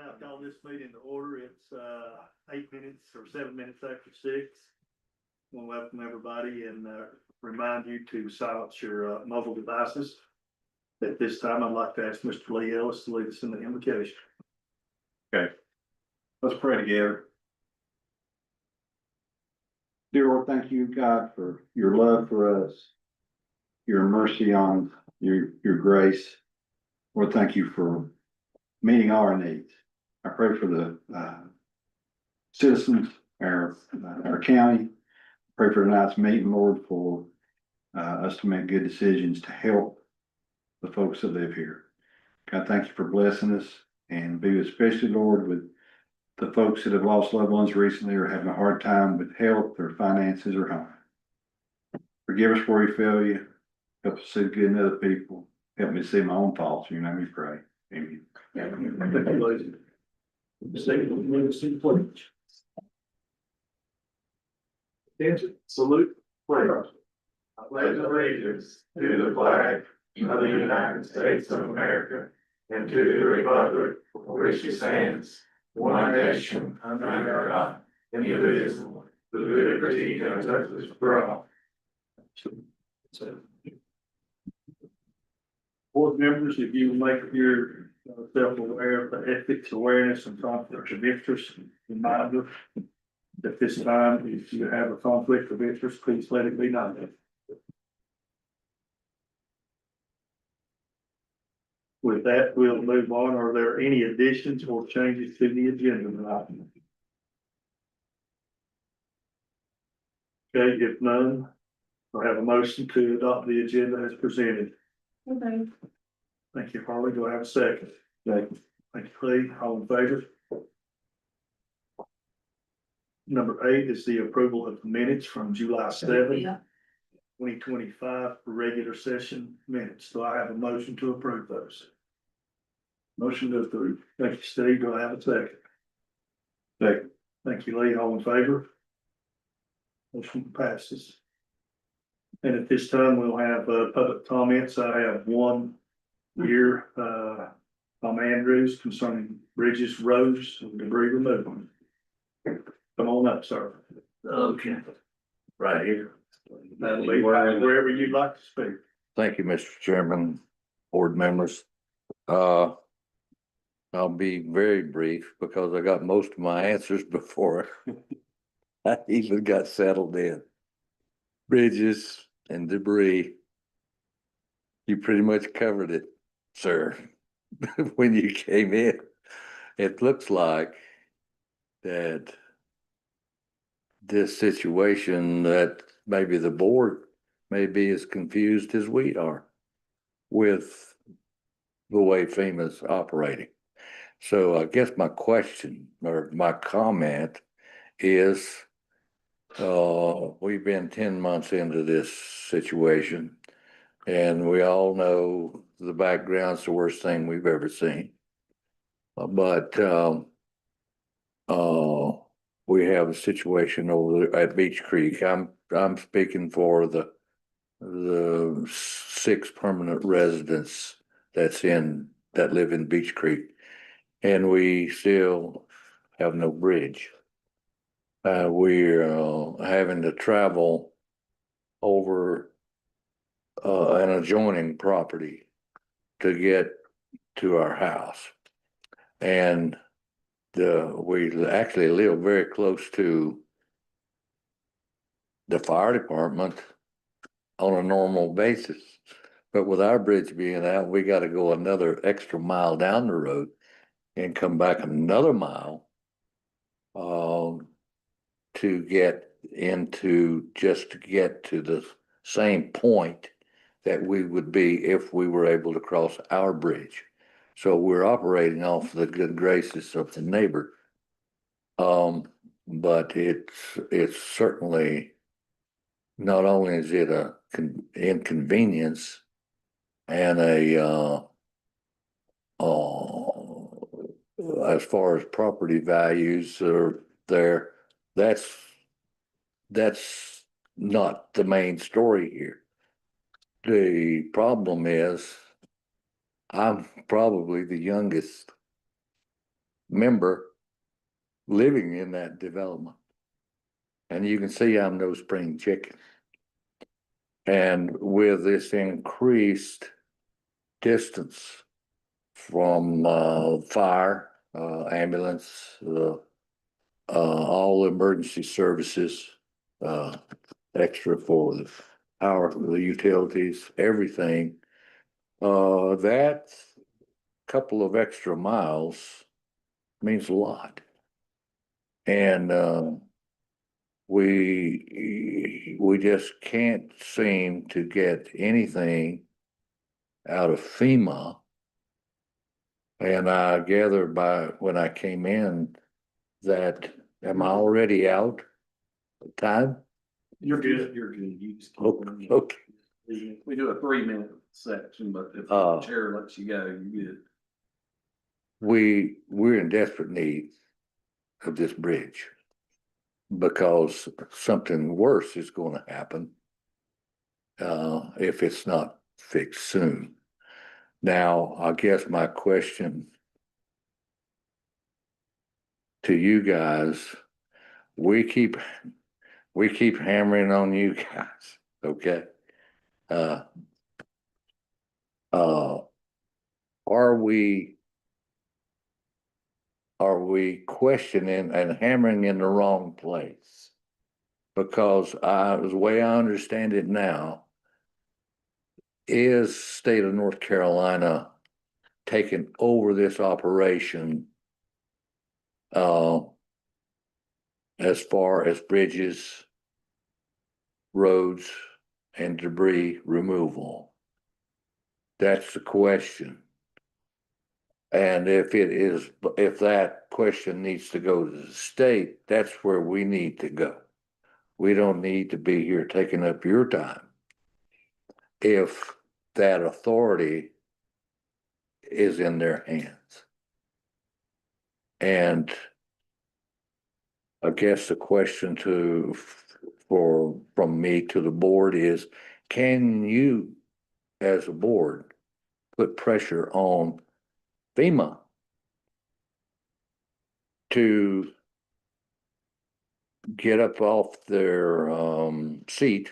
now call this meeting to order. It's 8 minutes or 7 minutes after 6. I want to welcome everybody and remind you to silence your mobile devices. At this time, I'd like to ask Mr. Lee Ellis to lead us in the invocation. Okay, let's pray together. Dear Lord, thank you, God, for your love for us, your mercy on your grace. Lord, thank you for meeting our needs. I pray for the citizens, our county. Pray for tonight's meeting, Lord, for us to make good decisions to help the folks that live here. God, thank you for blessing us, and be especially, Lord, with the folks that have lost loved ones recently or having a hard time with health or finances or home. Forgive us where we fail you. Help us see the good in other people. Help me see my own faults. In your name we pray. Amen. Thank you, ladies. Second, we'll see the pledge. Attention, salute, pledge. I pledge allegiance to the flag of the United States of America and to the republic for which it stands, one nation under God, indivisible, with liberty and justice for all. Board members, if you would make yourself aware of the ethics, awareness, and conflict of interest reminder. At this time, if you have a conflict of interest, please let it be known. With that, we'll move on. Are there any additions or changes to the agenda tonight? Okay, if none, I'll have a motion to adopt the agenda as presented. Okay. Thank you, Harley. Do I have a second? Thank you, Lee. All in favor? Number 8 is the approval of the minutes from July 7, 2025 regular session minutes. Do I have a motion to approve those? Motion to approve. Thank you, Steve. Do I have a second? Second. Thank you, Lee. All in favor? Motion passes. And at this time, we'll have public comments. I have one here, Tom Andrews, concerning bridges, roads, and debris removal. Come on up, sir. Okay, right here. That'll be wherever you'd like to speak. Thank you, Mr. Chairman, board members. I'll be very brief because I got most of my answers before I even got settled in. Bridges and debris. You pretty much covered it, sir, when you came in. It looks like that this situation, that maybe the board may be as confused as we are with the way FEMA's operating. So I guess my question or my comment is, we've been 10 months into this situation, and we all know the background's the worst thing we've ever seen. But we have a situation over there at Beach Creek. I'm speaking for the 6 permanent residents that live in Beach Creek, and we still have no bridge. We're having to travel over an adjoining property to get to our house, and we actually live very close to the fire department on a normal basis. But with our bridge being out, we got to go another extra mile down the road and come back another mile to get to the same point that we would be if we were able to cross our bridge. So we're operating off the good graces of the neighbor. But it's certainly, not only is it a inconvenience and as far as property values are there, that's not the main story here. The problem is I'm probably the youngest member living in that development. And you can see I'm no spring chicken. And with this increased distance from fire, ambulance, all emergency services, extra for the power, the utilities, everything. That couple of extra miles means a lot. And we just can't seem to get anything out of FEMA. And I gathered by when I came in that, am I already out of time? You're good, you're good. You just keep Okay, going. okay. We do a 3-minute section, but if Uh, the chair lets you go, you're good. We're in desperate need of this bridge because something worse is going to happen if it's not fixed soon. Now, I guess my question to you guys, we keep hammering on you guys, okay? Are we questioning and hammering in the wrong place? Because the way I understand it now, is state of North Carolina taking over this operation as far as bridges, roads, and debris removal? That's the question. And if that question needs to go to the state, that's where we need to go. We don't need to be here taking up your time. If that authority is in their hands. And I guess the question from me to the board is, can you, as a board, put pressure on FEMA to get up off their seat?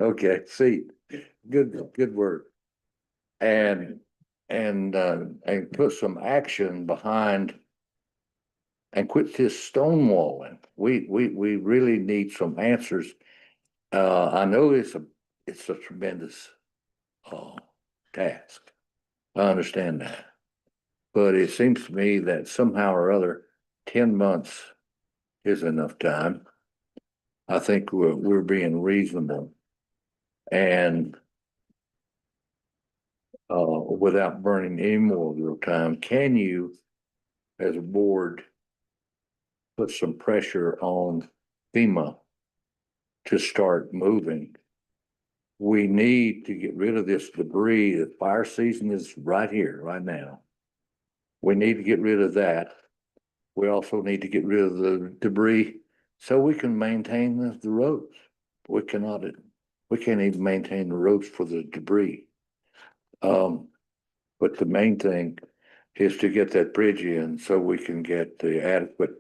Okay, seat. Good word. And put some action behind and quit this stonewalling. We really need some answers. I know it's a tremendous task. I understand that. But it seems to me that somehow or other, 10 months is enough time. I think we're being reasonable and without burning any more of your time, can you, as a board, put some pressure on FEMA to start moving? We need to get rid of this debris. The fire season is right here, right now. We need to get rid of that. We also need to get rid of the debris so we can maintain the roads. We can't even maintain the roads for the debris. But the main thing is to get that bridge in so we can get the adequate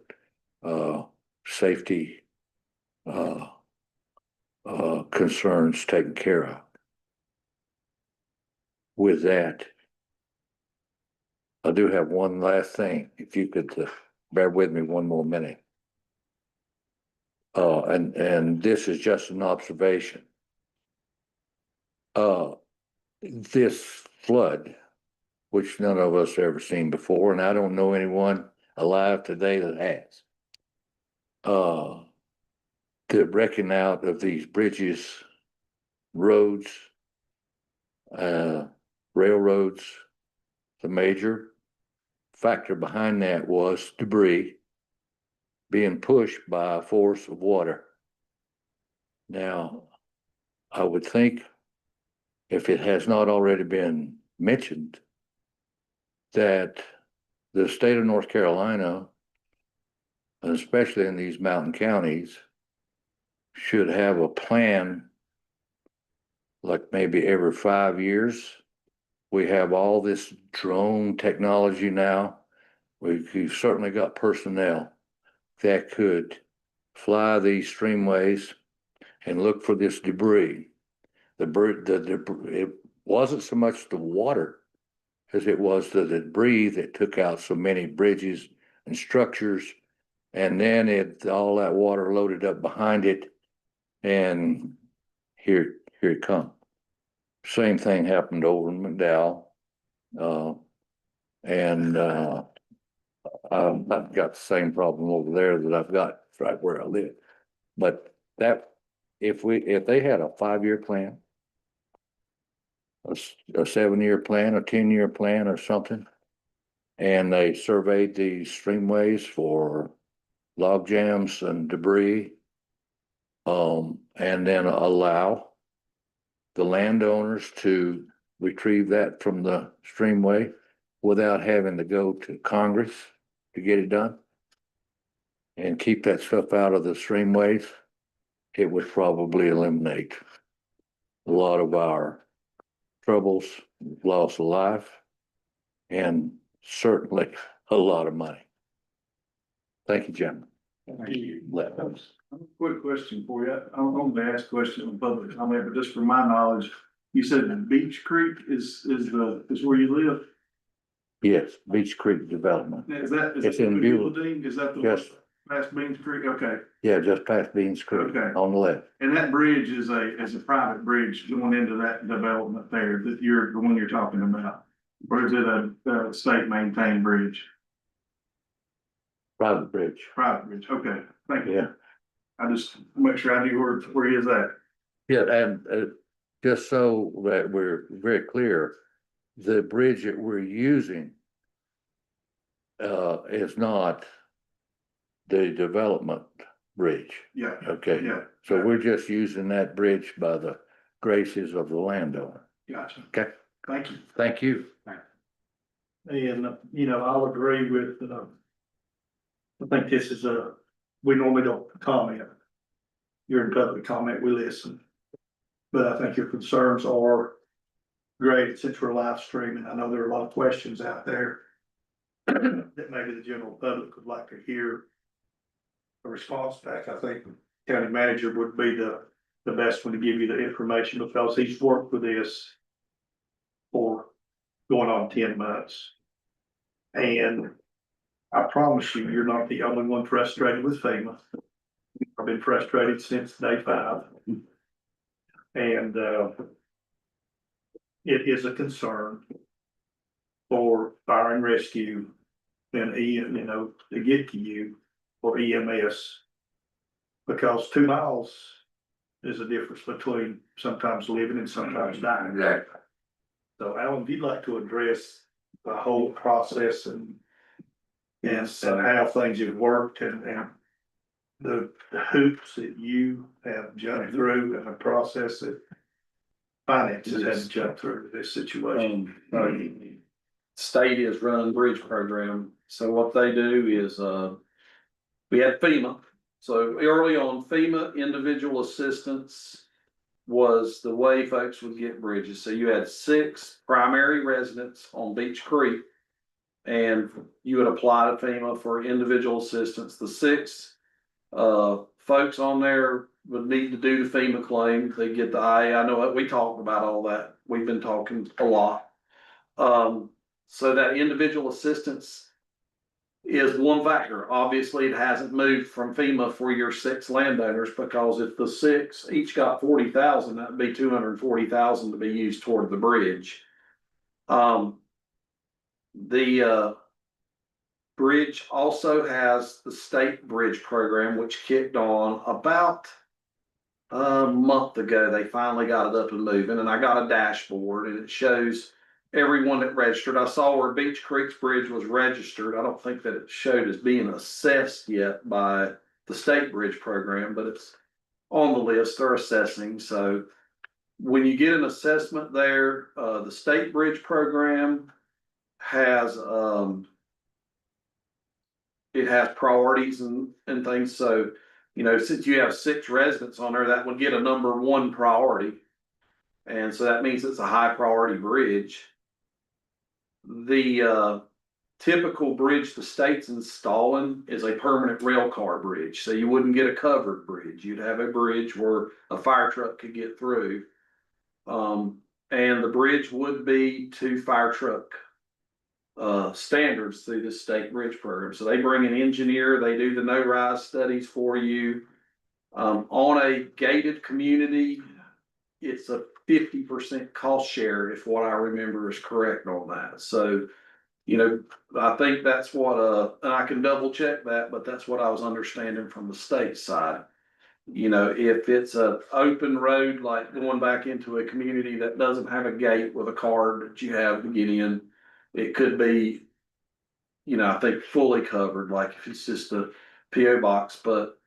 safety concerns taken care of. With that, I do have one last thing. If you could bear with me one more minute. And this is just an observation. This flood, which none of us ever seen before, and I don't know anyone alive today that has. The wrecking out of these bridges, roads, railroads, the major factor behind that was debris being pushed by a force of water. Now, I would think, if it has not already been mentioned, that the state of North Carolina, especially in these mountain counties, should have a plan, like maybe every 5 years We have all this drone technology now. We've certainly got personnel that could fly these streamways and look for this debris. It wasn't so much the water as it was the debris that took out so many bridges and structures. And then all that water loaded up behind it, and here it come. Same thing happened over in McDowell. I've got the same problem over there that I've got right where I live. But if they had a 5-year plan, a 7-year plan, a 10-year plan or something, and they surveyed the streamways for log jams and debris, and then allow the landowners to retrieve that from the streamway without having to go to Congress to get it done, and keep that stuff out of the streamways, it would probably eliminate a lot of our troubles, loss of life, and certainly a lot of money. Thank you, gentlemen. Thank you. Let us. Quick question for you. I don't want to ask a question in public comment, but just for my knowledge, you said that Beach Creek is where you live? Yes, Beach Creek Development. Is that? It's in Beulah. Is that the Yes. one past Beans Creek? Okay. Yeah, just past Beans Creek Okay. on the left. And that bridge is a private bridge going into that development there, that the one you're talking about? Or is it a state maintained bridge? Private bridge. Private bridge, okay, thank you. Yeah. I just make sure I knew where he is at. Yeah, and just so that we're very clear, the bridge that we're using is not the development bridge. Yeah, Okay, yeah, so we're just using that bridge by the graces of the landowner. gotcha. Okay, Thank you. thank you. And, I'll agree with, I think this is we normally don't comment. You're in public comment, we listen. But I think your concerns are great, since we're live streaming. I know there are a lot of questions out there that maybe the general public would like to hear a response back. I think the county manager would be the best one to give you the information, because he's worked with this for going on 10 months. And I promise you, you're not the only one frustrated with FEMA. I've been frustrated since day 5. And it is a concern for fire and rescue and to get to you or EMS. Because 2 miles is a difference between sometimes living and sometimes dying. Exactly. So Alan, if you'd like to address the whole process and how things have worked and the hoops that you have jumped through and the process that finances had to jump through this situation. State is running bridge program, so what they do is, we had FEMA. So early on, FEMA individual assistance was the way folks would get bridges. So you had 6 primary residents on Beach Creek, and you would apply to FEMA for individual assistance. The 6 folks on there would need to do the FEMA claim. They get the IA. I know we talked about all that. We've been talking a lot. So that individual assistance is one factor. Obviously, it hasn't moved from FEMA for your 6 landowners, because if the 6 each got 40,000, that'd be 240,000 to be used toward the bridge. The bridge also has the state bridge program, which kicked on about a month ago. They finally got it up and moving, and I got a dashboard, and it shows everyone that registered. I saw where Beach Creek's bridge was registered. I don't think that it showed as being assessed yet by the state bridge program, but it's on the list. They're assessing. So when you get an assessment there, the state bridge program has it has priorities and things. So, since you have 6 residents on there, that would get a number 1 priority. And so that means it's a high priority bridge. the typical bridge the state's installing is a permanent rail car bridge. So you wouldn't get a covered bridge. You'd have a bridge where a fire truck could get through. And the bridge would be to fire truck standards through the state bridge program. So they bring an engineer, they do the no-rise studies for you. On a gated community, it's a 50% cost share, if what I remember is correct on that. So, you know, I think that's what, and I can double check that, but that's what I was understanding from the state side. You know, if it's a open road, like going back into a community that doesn't have a gate with a card that you have to get in, it could be, you know, I think fully covered, like if it's just a PO box. But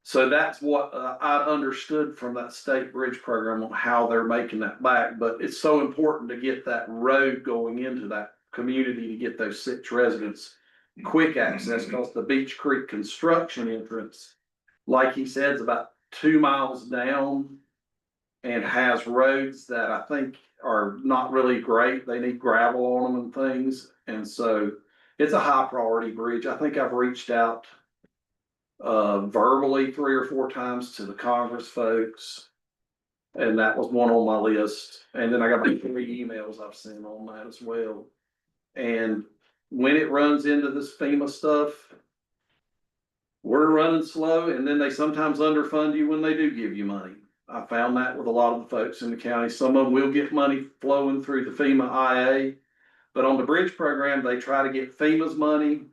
so that's what I understood from that state bridge program on how they're making that back. But it's so important to get that road going into that community to get those 6 residents quick access, because the Beach Creek construction entrance, like he said, is about 2 miles down and has roads that I think are not really great. They need gravel on them and things. And so it's a high priority bridge. I think I've reached out verbally 3 or 4 times to the Congress folks. And that was one on my list. And then I got about 3 emails I've sent on that as well. And when it runs into this FEMA stuff, we're running slow, and then they sometimes underfund you when they do give you money. I found that with a lot of the folks in the county. Some of them will get money flowing through the FEMA IA, but on the bridge program, they try to get FEMA's money,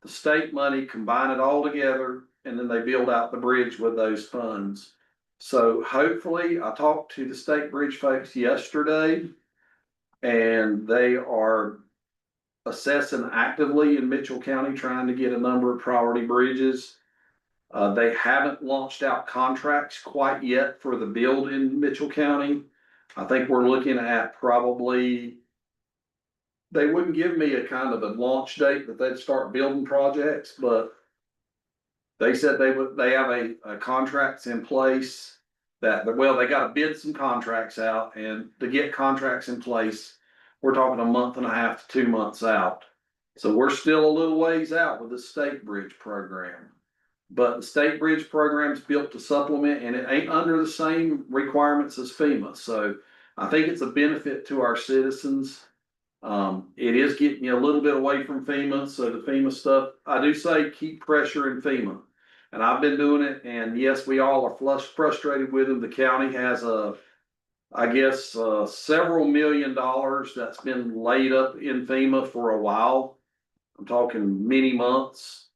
the state money, combine it all together, and then they build out the bridge with those funds. So hopefully, I talked to the state bridge folks yesterday, and they are assessing actively in Mitchell County, trying to get a number of priority bridges. They haven't launched out contracts quite yet for the build in Mitchell County. I think we're looking at probably, they wouldn't give me a kind of a launch date that they'd start building projects, but they said they have a contracts in place that, well, they got to bid some contracts out, and to get contracts in place, we're talking a month and a half to 2 months out. So we're still a little ways out with the state bridge program. But the state bridge program is built to supplement, and it ain't under the same requirements as FEMA. So I think it's a benefit to our citizens. It is getting you a little bit away from FEMA. So the FEMA stuff, I do say keep pressure in FEMA. And I've been doing it. And yes, we all are frustrated with them. The county has several $1 million that's been laid up in FEMA for a while. I'm talking many months.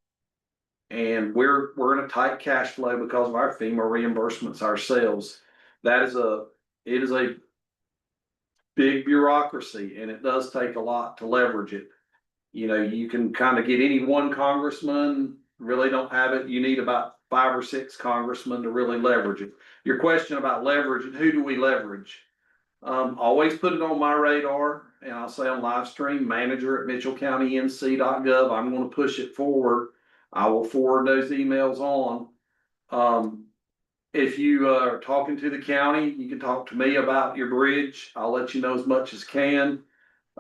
And we're in a tight cash flow because of our FEMA reimbursements ourselves. It is a big bureaucracy, and it does take a lot to leverage it. You know, you can kind of get any one congressman, really don't have it. You need about 5 or 6 congressmen to really leverage it. Your question about leverage and who do we leverage? Always put it on my radar, and I'll say on live stream, manager at mitchellcountync.gov. I'm going to push it forward. I will forward those emails on. If you are talking to the county, you can talk to me about your bridge. I'll let you know as much as can.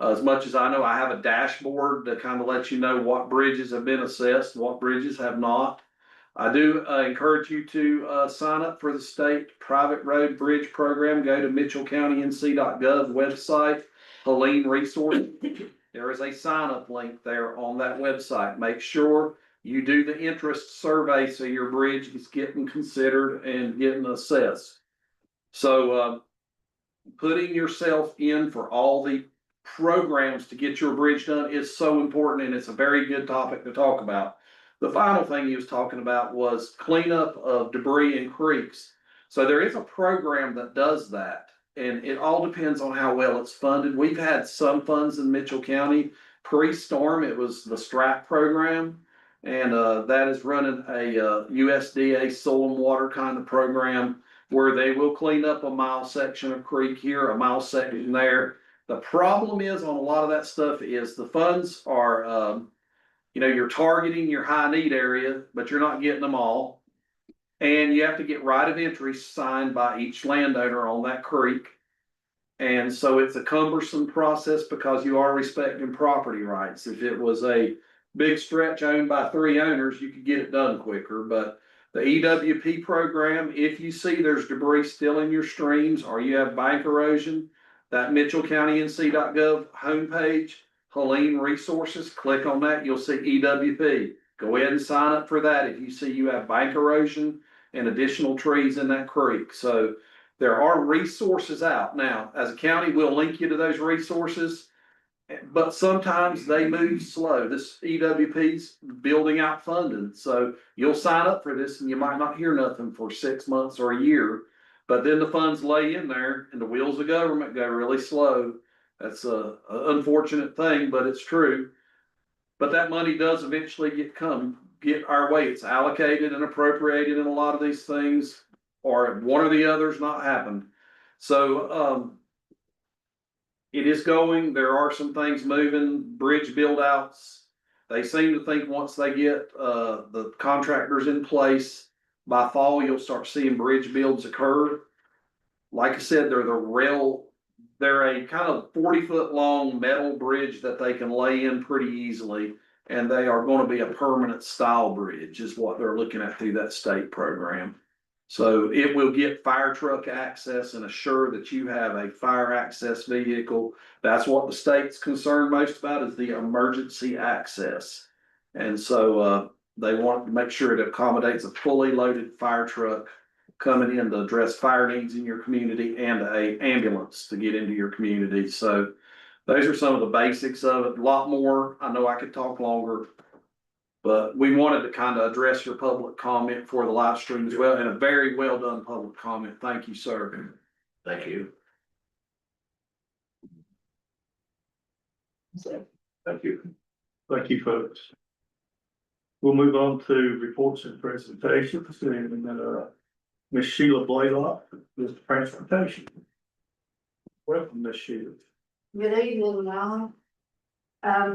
As much as I know, I have a dashboard that kind of lets you know what bridges have been assessed, what bridges have not. I do encourage you to sign up for the state private road bridge program. Go to mitchellcountync.gov website, Helene Resource. There is a sign up link there on that website. Make sure you do the interest survey so your bridge is getting considered and getting assessed. So putting yourself in for all the programs to get your bridge done is so important, and it's a very good topic to talk about. The final thing he was talking about was cleanup of debris in creeks. So there is a program that does that, and it all depends on how well it's funded. We've had some funds in Mitchell County. Pre-storm, it was the STRAP program, and that is running a USDA soil and water kind of program where they will clean up a mile section of creek here, a mile section there. The problem is on a lot of that stuff is the funds are, you're targeting your high need area, but you're not getting them all. And you have to get right of entry signed by each landowner on that creek. And so it's a cumbersome process because you are respecting property rights. If it was a big stretch owned by 3 owners, you could get it done quicker, but the EWP program, if you see there's debris still in your streams or you have bank erosion, that Mitchell County NC.gov homepage, Helene Resources, click on that, you'll see EWP. Go ahead and sign up for that if you see you have bank erosion and additional trees in that creek. So there are resources out. Now, as a county, we'll link you to those resources, but sometimes they move slow. This EWP's building out funding. So you'll sign up for this and you might not hear nothing for 6 months or a year. But then the funds lay in there and the wheels of government go really slow. That's a unfortunate thing, but it's true. But that money does eventually get our way. It's allocated and appropriated in a lot of these things, or one or the other's not happened. So it is going. There are some things moving, bridge build outs. They seem to think once they get the contractors in place, by fall, you'll start seeing bridge builds occur. Like I said, they're a kind of 40-foot long metal bridge that they can lay in pretty easily. And they are going to be a permanent style bridge is what they're looking at through that state program. So it will get fire truck access and assure that you have a fire access vehicle. That's what the state's concerned most about, is the emergency access. And so they want to make sure it accommodates a fully loaded fire truck coming in to address fire needs in your community and a ambulance to get into your community. So those are some of the basics of it. A lot more. I know I could talk longer, but we wanted to kind of address your public comment for the live stream as well, and a very well done public comment. Thank you, sir. Thank you. Thank you. Thank you, folks. We'll move on to reports and presentations, and Ms. Sheila Blaylock, Mr. Transportation. Welcome, Ms. Sheila. Good evening, y'all.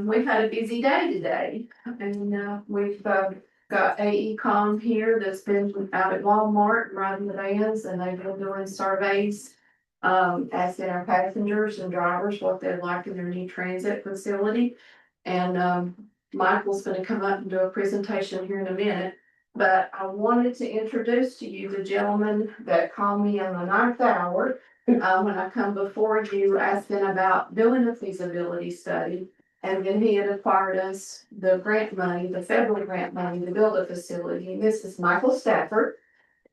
We've had a busy day today, and we've got AECom here that's been out at Walmart riding the vans, and they've been doing surveys, asking our passengers and drivers what they'd like in their new transit facility. And Michael's gonna come up and do a presentation here in a minute, but I wanted to introduce to you the gentleman that called me in the 9th hour when I come before you asking about doing a feasibility study. And then he had acquired us the grant money, the federal grant money to build a facility. And this is Michael Stafford.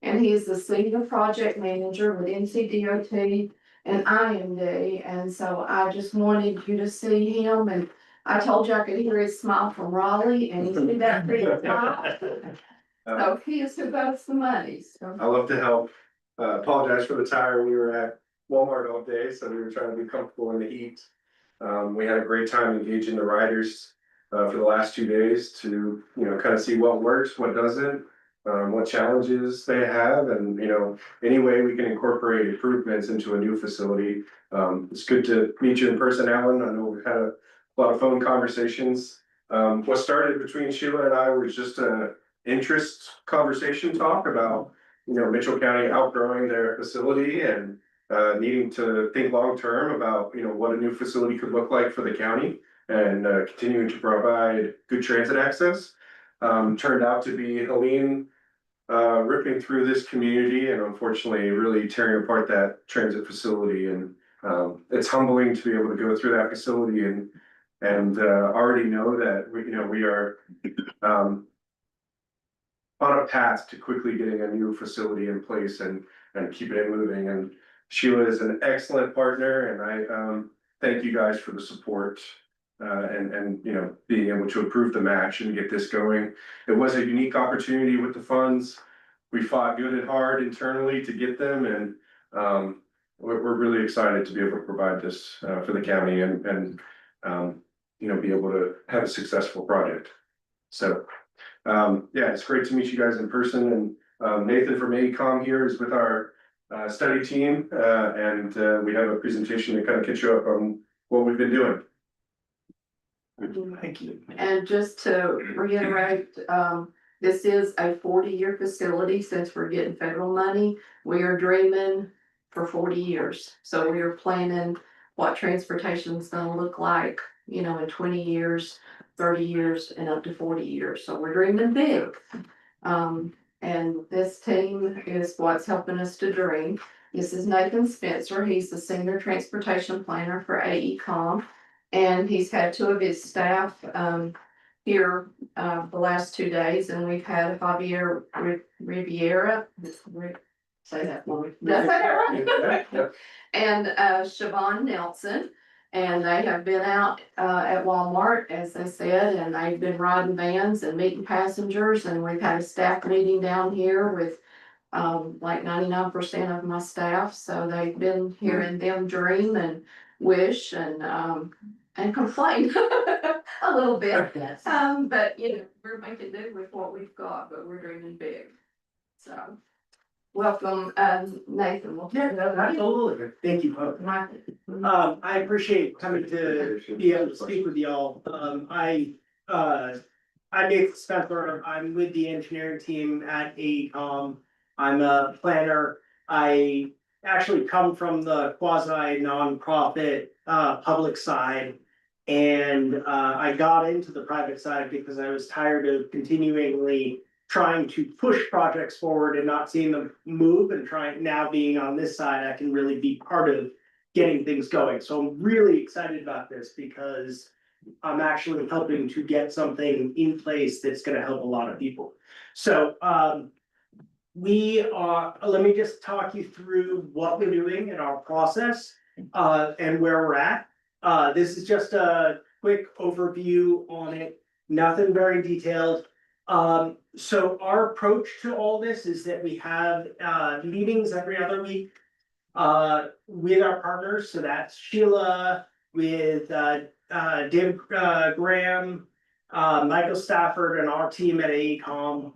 And he is the senior project manager with NCDOT and IMD. And so I just wanted you to see him. And I told you I could hear his smile from Raleigh, and he did that pretty smile. So he is who votes the money. So. I love to help. Apologize for the tire. We were at Walmart all day, so we were trying to be comfortable in the heat. We had a great time engaging the riders for the last 2 days to, kind of see what works, what doesn't, what challenges they have, and, any way we can incorporate improvements into a new facility. It's good to meet you in person, Alan. I know we've had a lot of phone conversations. What started between Sheila and I was just a interest conversation talk about, Mitchell County outgrowing their facility and needing to think long-term about, what a new facility could look like for the county and continuing to provide good transit access. Turned out to be Helene ripping through this community and unfortunately really tearing apart that transit facility. And it's humbling to be able to go through that facility and already know that we are on a path to quickly getting a new facility in place and keeping it moving. And Sheila is an excellent partner, and I thank you guys for the support and being able to approve the match and get this going. It was a unique opportunity with the funds. We fought good and hard internally to get them, and we're really excited to be able to provide this for the county and be able to have a successful project. So it's great to meet you guys in person. And Nathan from AECom here is with our study team, and we have a presentation to kind of catch you up on what we've been doing. Thank you. And just to reiterate, this is a 40-year facility since we're getting federal money. We are dreaming for 40 years. So we are planning what transportation is gonna look like, you know, in 20 years, 30 years, and up to 40 years. So we're dreaming big. And this team is what's helping us to dream. This is Nathan Spencer. He's the senior transportation planner for AECom. And he's had two of his staff, here, the last 2 days, and we've had Javier Riviera. Say that for me. Did I say that right? And Siobhan Nelson, and they have been out at Walmart, as they said, and they've been riding vans and meeting passengers, and we've had a staff meeting down here with like 99% of my staff, so they've been hearing them dream and wish and complain a little bit. But you know, we're making do with what we've got, but we're dreaming big. So, welcome, Nathan. Absolutely. Thank you both. I appreciate coming to be able to speak with y'all. I'm Nathan Spencer. I'm with the engineering team at AECom. I'm a planner. I actually come from the quasi nonprofit, public side. And, I got into the private side because I was tired of continually trying to push projects forward and not seeing them move, and now being on this side, I can really be part of getting things going. So I'm really excited about this because I'm actually helping to get something in place that's gonna help a lot of people. So, let me just talk you through what we're doing in our process, and where we're at. This is just a quick overview on it, nothing very detailed. So our approach to all this is that we have meetings every other week with our partners. So that's Sheila, with David Graham, Michael Stafford, and our team at AECom.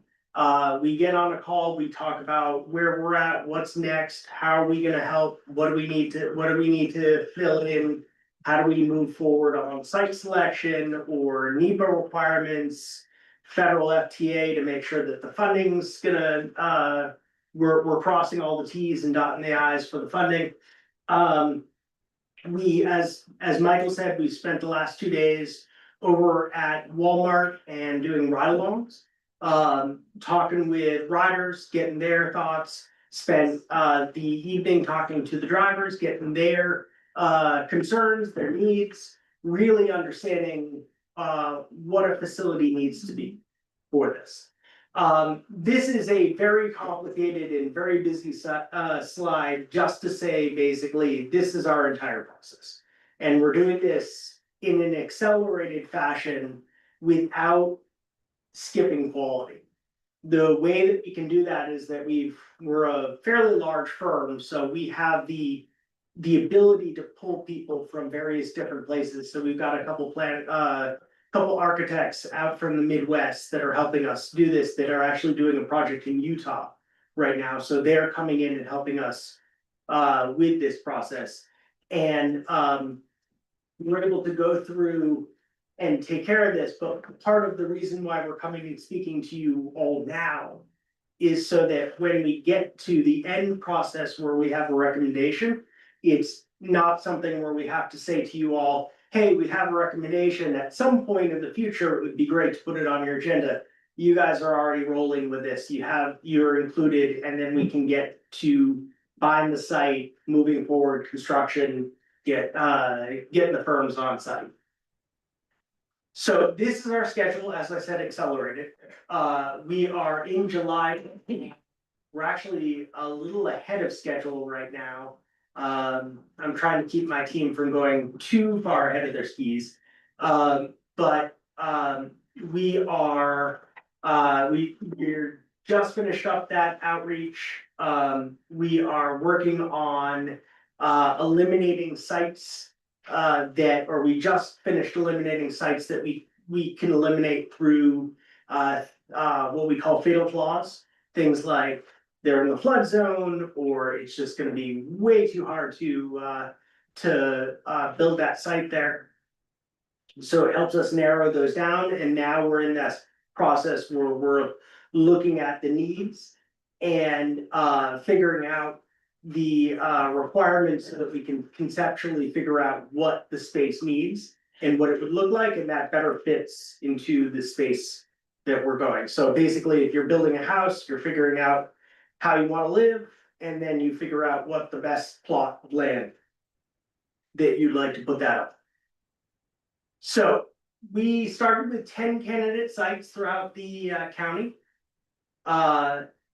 We get on a call, we talk about where we're at, what's next, how are we gonna help, what do we need to fill in, how do we move forward on site selection or NEPA requirements, federal FTA, to make sure that the funding's gonna, we're crossing all the Ts and dotting the Is for the funding. We, as Michael said, we spent the last 2 days over at Walmart and doing ride-alongs. Talking with riders, getting their thoughts, spent the evening talking to the drivers, getting their concerns, their needs, really understanding what a facility needs to be for this. This is a very complicated and very busy slide, just to say, basically, this is our entire process. And we're doing this in an accelerated fashion without skipping quality. The way that we can do that is that we're a fairly large firm, so we have the ability to pull people from various different places. So we've got a couple architects out from the Midwest that are helping us do this, that are actually doing a project in Utah right now. So they're coming in and helping us with this process. And we're able to go through and take care of this, but part of the reason why we're coming and speaking to you all now is so that when we get to the end process where we have a recommendation, it's not something where we have to say to you all, hey, we have a recommendation, at some point in the future, it would be great to put it on your agenda. You guys are already rolling with this, you're included, and then we can get to buying the site, moving forward, construction, getting the firms on site. So this is our schedule, as I said, accelerated. We are in July. We're actually a little ahead of schedule right now. I'm trying to keep my team from going too far ahead of their skis. But we're just finished up that outreach. We are working on eliminating sites we just finished eliminating sites that we can eliminate through what we call fatal flaws. Things like they're in the flood zone, or it's just gonna be way too hard to build that site there. So it helps us narrow those down, and now we're in this process where we're looking at the needs and figuring out the requirements so that we can conceptually figure out what the space needs and what it would look like, and that better fits into the space that we're going. So basically, if you're building a house, you're figuring out how you want to live, and then you figure out what the best plot of land that you'd like to put that up. So we started with 10 candidate sites throughout the county.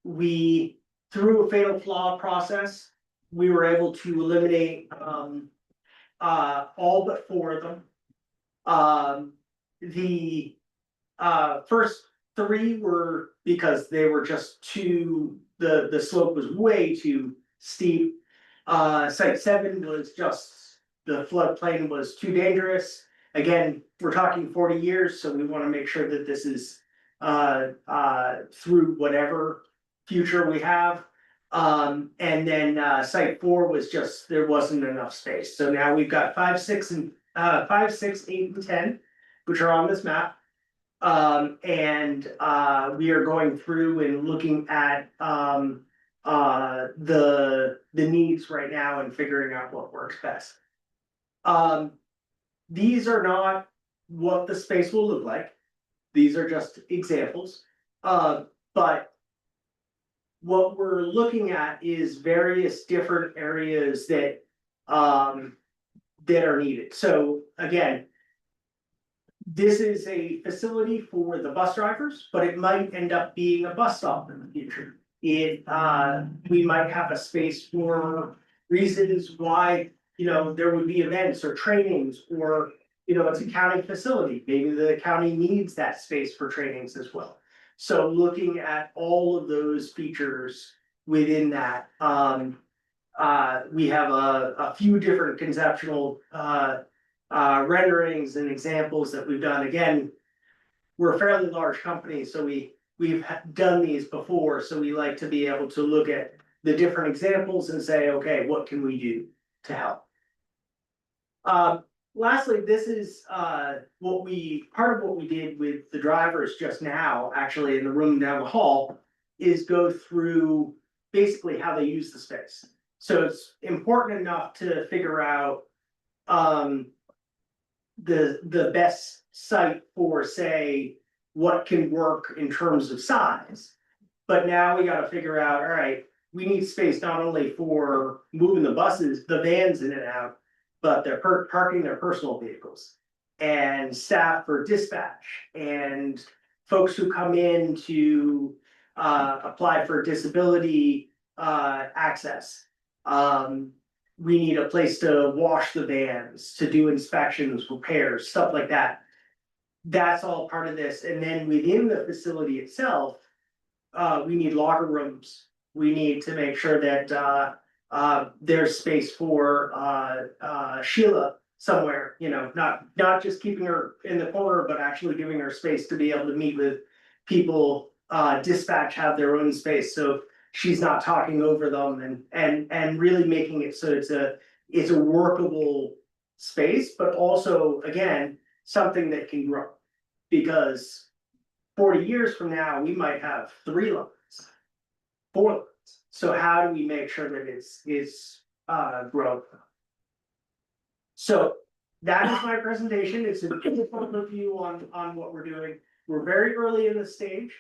We, through a fatal flaw process, we were able to eliminate all but 4 of them. The first 3 were because they were just too, the slope was way too steep. Site 7 was just, the floodplain was too dangerous. Again, we're talking 40 years, so we want to make sure that this is through whatever future we have. And then site 4 was just, there wasn't enough space. So now we've got 5, 6, and 5, 6, 8, and 10, which are on this map. And we are going through and looking at the needs right now and figuring out what works best. These are not what the space will look like. These are just examples. But what we're looking at is various different areas that that are needed. So again, this is a facility for the bus drivers, but it might end up being a bus stop in the future. We might have a space for reasons why, you know, there would be events or trainings, or, you know, it's a county facility. Maybe the county needs that space for trainings as well. So looking at all of those features within that, we have a few different conceptual renderings and examples that we've done. Again, we're a fairly large company, so we've done these before, so we like to be able to look at the different examples and say, okay, what can we do to help? Lastly, this is part of what we did with the drivers just now, actually in the room down the hall, is go through basically how they use the space. So it's important enough to figure out the best site for, say, what can work in terms of size. But now we gotta figure out, all right, we need space not only for moving the buses, the vans in and out, but they're parking their personal vehicles, and staff for dispatch, and folks who come in to apply for disability access. We need a place to wash the vans, to do inspections, repairs, stuff like that. That's all part of this. And then within the facility itself, we need locker rooms. We need to make sure that there's space for Sheila somewhere, you know, not just keeping her in the corner, but actually giving her space to be able to meet with people. Dispatch have their own space, so she's not talking over them, and really making it so it's a workable space, but also, again, something that can grow. Because 40 years from now, we might have 3 lines, 4 lines. So how do we make sure that it's growth? So that is my presentation. It's an overview on what we're doing. We're very early in the stage.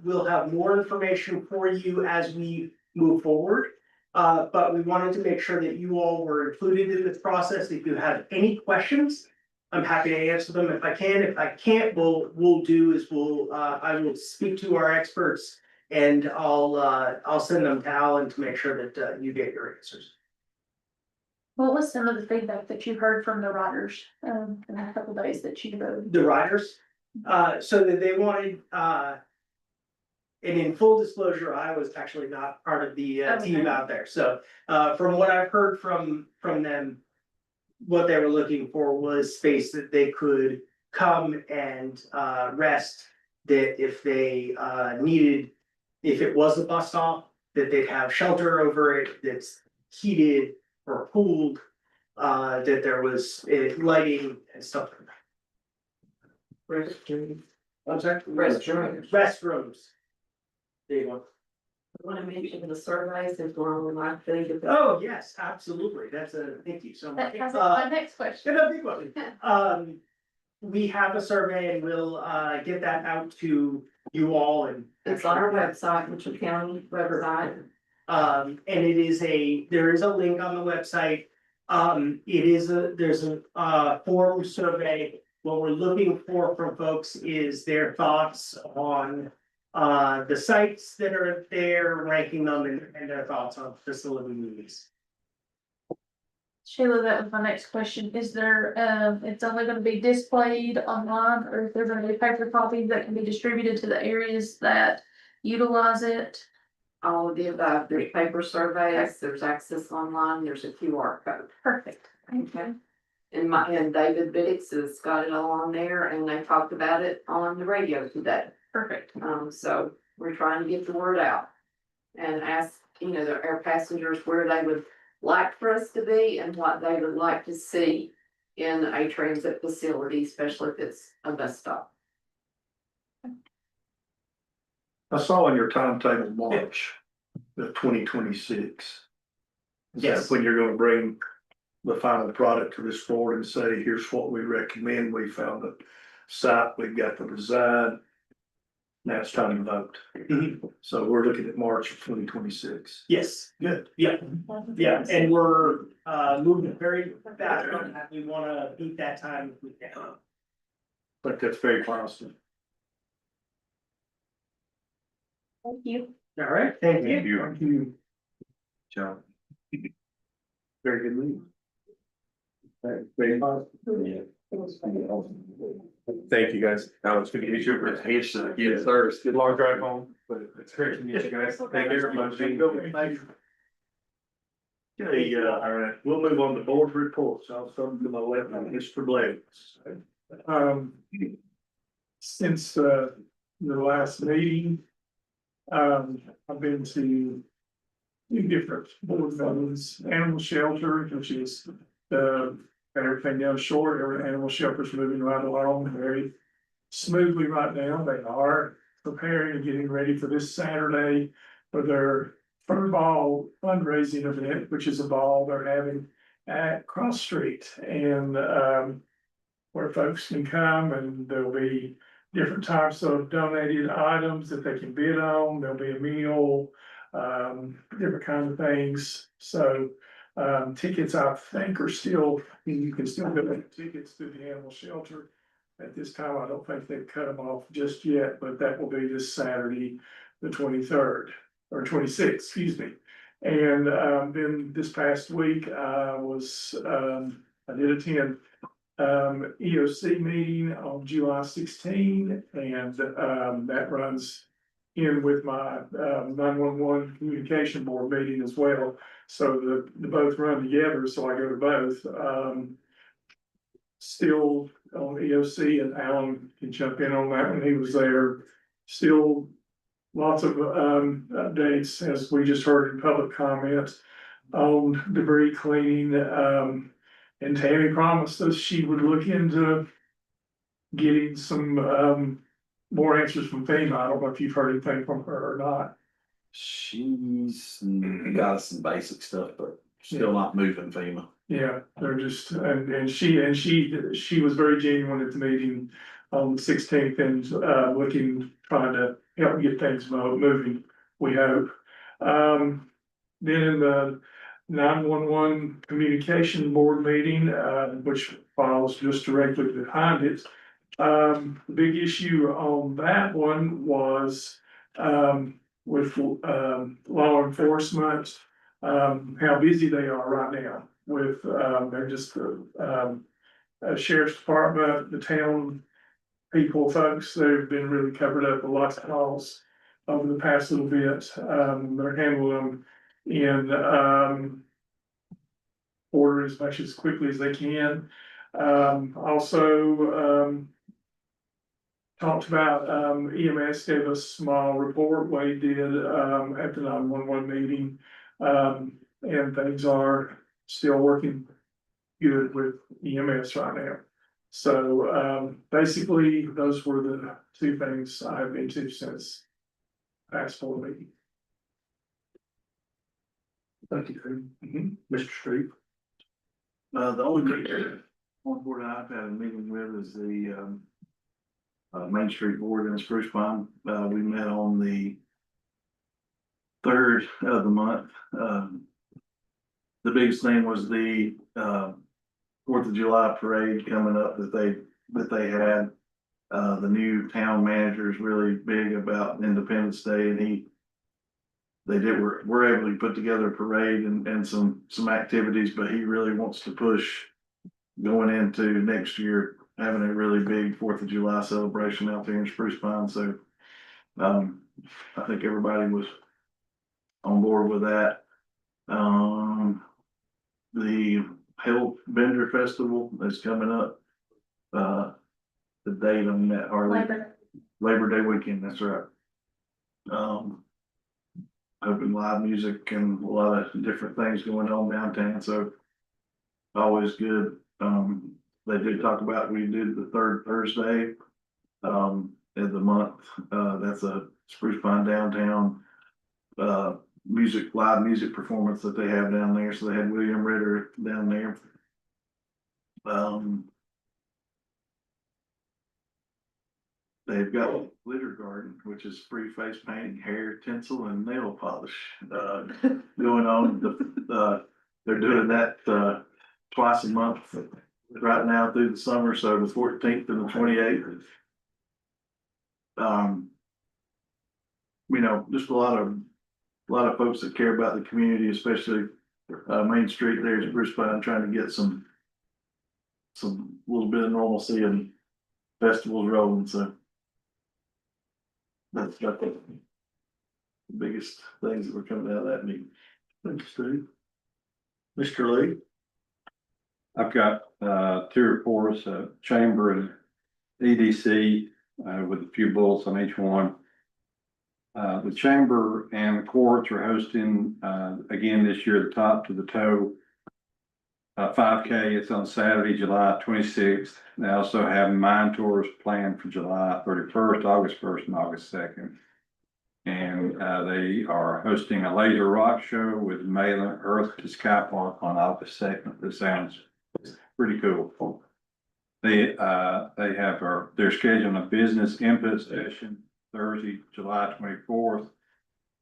We'll have more information for you as we move forward. But we wanted to make sure that you all were included in this process. If you have any questions, I'm happy to answer them if I can. If I can't, I will speak to our experts, and I'll send them to Alan to make sure that you get your answers. What was some of the feedback that you heard from the riders in the couple days that you rode? The riders, so that they wanted, and in full disclosure, I was actually not part of the team out there. So from what I've heard from them, what they were looking for was space that they could come and rest. That if they needed, if it was a bus stop, that they'd have shelter over it that's heated or cooled, that there was lighting and stuff like that. I'm sorry? Restrooms. There you go. Want to mention the surveys as well, and I think that. Oh, yes, absolutely. Thank you so much. That has my next question. Yeah, no, big one. We have a survey and we'll, get that out to you all and. It's on our website, Mitchell County website. And there is a link on the website. There's a form survey. What we're looking for from folks is their thoughts on the sites that are there, ranking them and their thoughts on facility needs. Sheila, that was my next question. Is there, it's only gonna be displayed online, or if there's gonna be paper copies that can be distributed to the areas that utilize it? All of the above, there's paper surveys, there's access online, there's a QR code. Perfect. Okay. And David Bidix has got it all on there, and they talked about it on the radio today. Perfect. So we're trying to get the word out. And ask, our passengers where they would like for us to be and what they would like to see in a transit facility, especially if it's a bus stop. I saw in your timetable March of 2026. Is that Yes. when you're gonna bring the final product to this board and say, here's what we recommend, we found a site, we've got the design. Now it's time to vote. So we're looking at March of 2026. Yes, Good. yeah, and we're moving very fast on that. We wanna beat that time if we can. But that's very positive. Thank you. All right, thank you. Thank you. John. Very good news. Very positive. Thank you, guys. That was good to meet you. Yes, sir. It's good. Long drive home, but it's great to meet you guys. Thank you very much. Okay, all right, we'll move on to board reports. I'll start to my left, Mr. Blades. Since the last meeting, I've been to two different board meetings, animal shelter, which is everything goes short, every animal shelter's moving right along very smoothly right now. They are preparing and getting ready for this Saturday for their fur ball fundraising event, which is a ball they're having at Cross Street, and where folks can come, and there'll be different types of donated items that they can bid on. There'll be a meal, different kinds of things. So tickets, I think, are still, you can still get tickets to the animal shelter. At this time, I don't think they've cut them off just yet, but that will be this Saturday, the 23rd or 26th, excuse me. And then this past week, I did attend EOC meeting on July 16, and that runs in with my 911 communication board meeting as well. So the both run together, so I go to both. Still on EOC, and Alan can jump in on that when he was there. Still lots of updates, as we just heard in public comments, on debris cleaning. And Tammy promised us she would look into getting some more answers from FEMA. I don't know if you've heard anything from her or not. She's got us some basic stuff, but still not moving FEMA. Yeah, they're just, and she was very genuine at the meeting on the 16th and trying to help get things moving, we hope. Then in the 911 communication board meeting, which follows just directly behind it. The big issue on that one was with law enforcement, how busy they are right now with they're just sheriff's department, the town people, folks. They've been really covered up with lots of calls over the past little bit. They're handling them in order as much as quickly as they can. Also talked about EMS gave us a small report Wade did at the 911 meeting. And things are still working good with EMS right now. So basically, those were the two things I've been to since past board meeting. Thank you, Mr. Street. The only one board I've had a meeting with is the Main Street Board in Spruce Pine. We met on the third of the month. The biggest thing was the 4th of July parade coming up that they had. The new town manager is really big about Independence Day, and we're able to put together a parade and some activities, but he really wants to push going into next year, having a really big 4th of July celebration out there in Spruce Pine. So I think everybody was on board with that. The Health Vendor Festival is coming up. The date on that, Labor Day weekend, that's right. Open live music and a lot of different things going on downtown, so always good. They did talk about, we did the third Thursday of the month. That's a Spruce Pine downtown live music performance that they have down there. So they had William Ritter down there. They've got Glitter Garden, which is free face painting, hair, tinsel, and nail polish going on. They're doing that twice a month right now through the summer, so the 14th and the 28th. Just a lot of folks that care about the community, especially Main Street there is Spruce Pine, trying to get some little bit of normalcy and festivals rolling. So that's got the biggest things that were coming out of that meeting. Thanks, Steve. Mr. Lee. I've got two reports, Chamber and EDC with a few bullets on each one. The Chamber and the courts are hosting again this year, the Top to the Toe 5K. It's on Saturday, July 26th. They also have mine tours planned for July 31st, August 1st, and August 2nd. And they are hosting a laser rock show with Malin Earth to Sky Park on August 2nd. That sounds pretty cool. They're scheduling a business input session Thursday, July 24th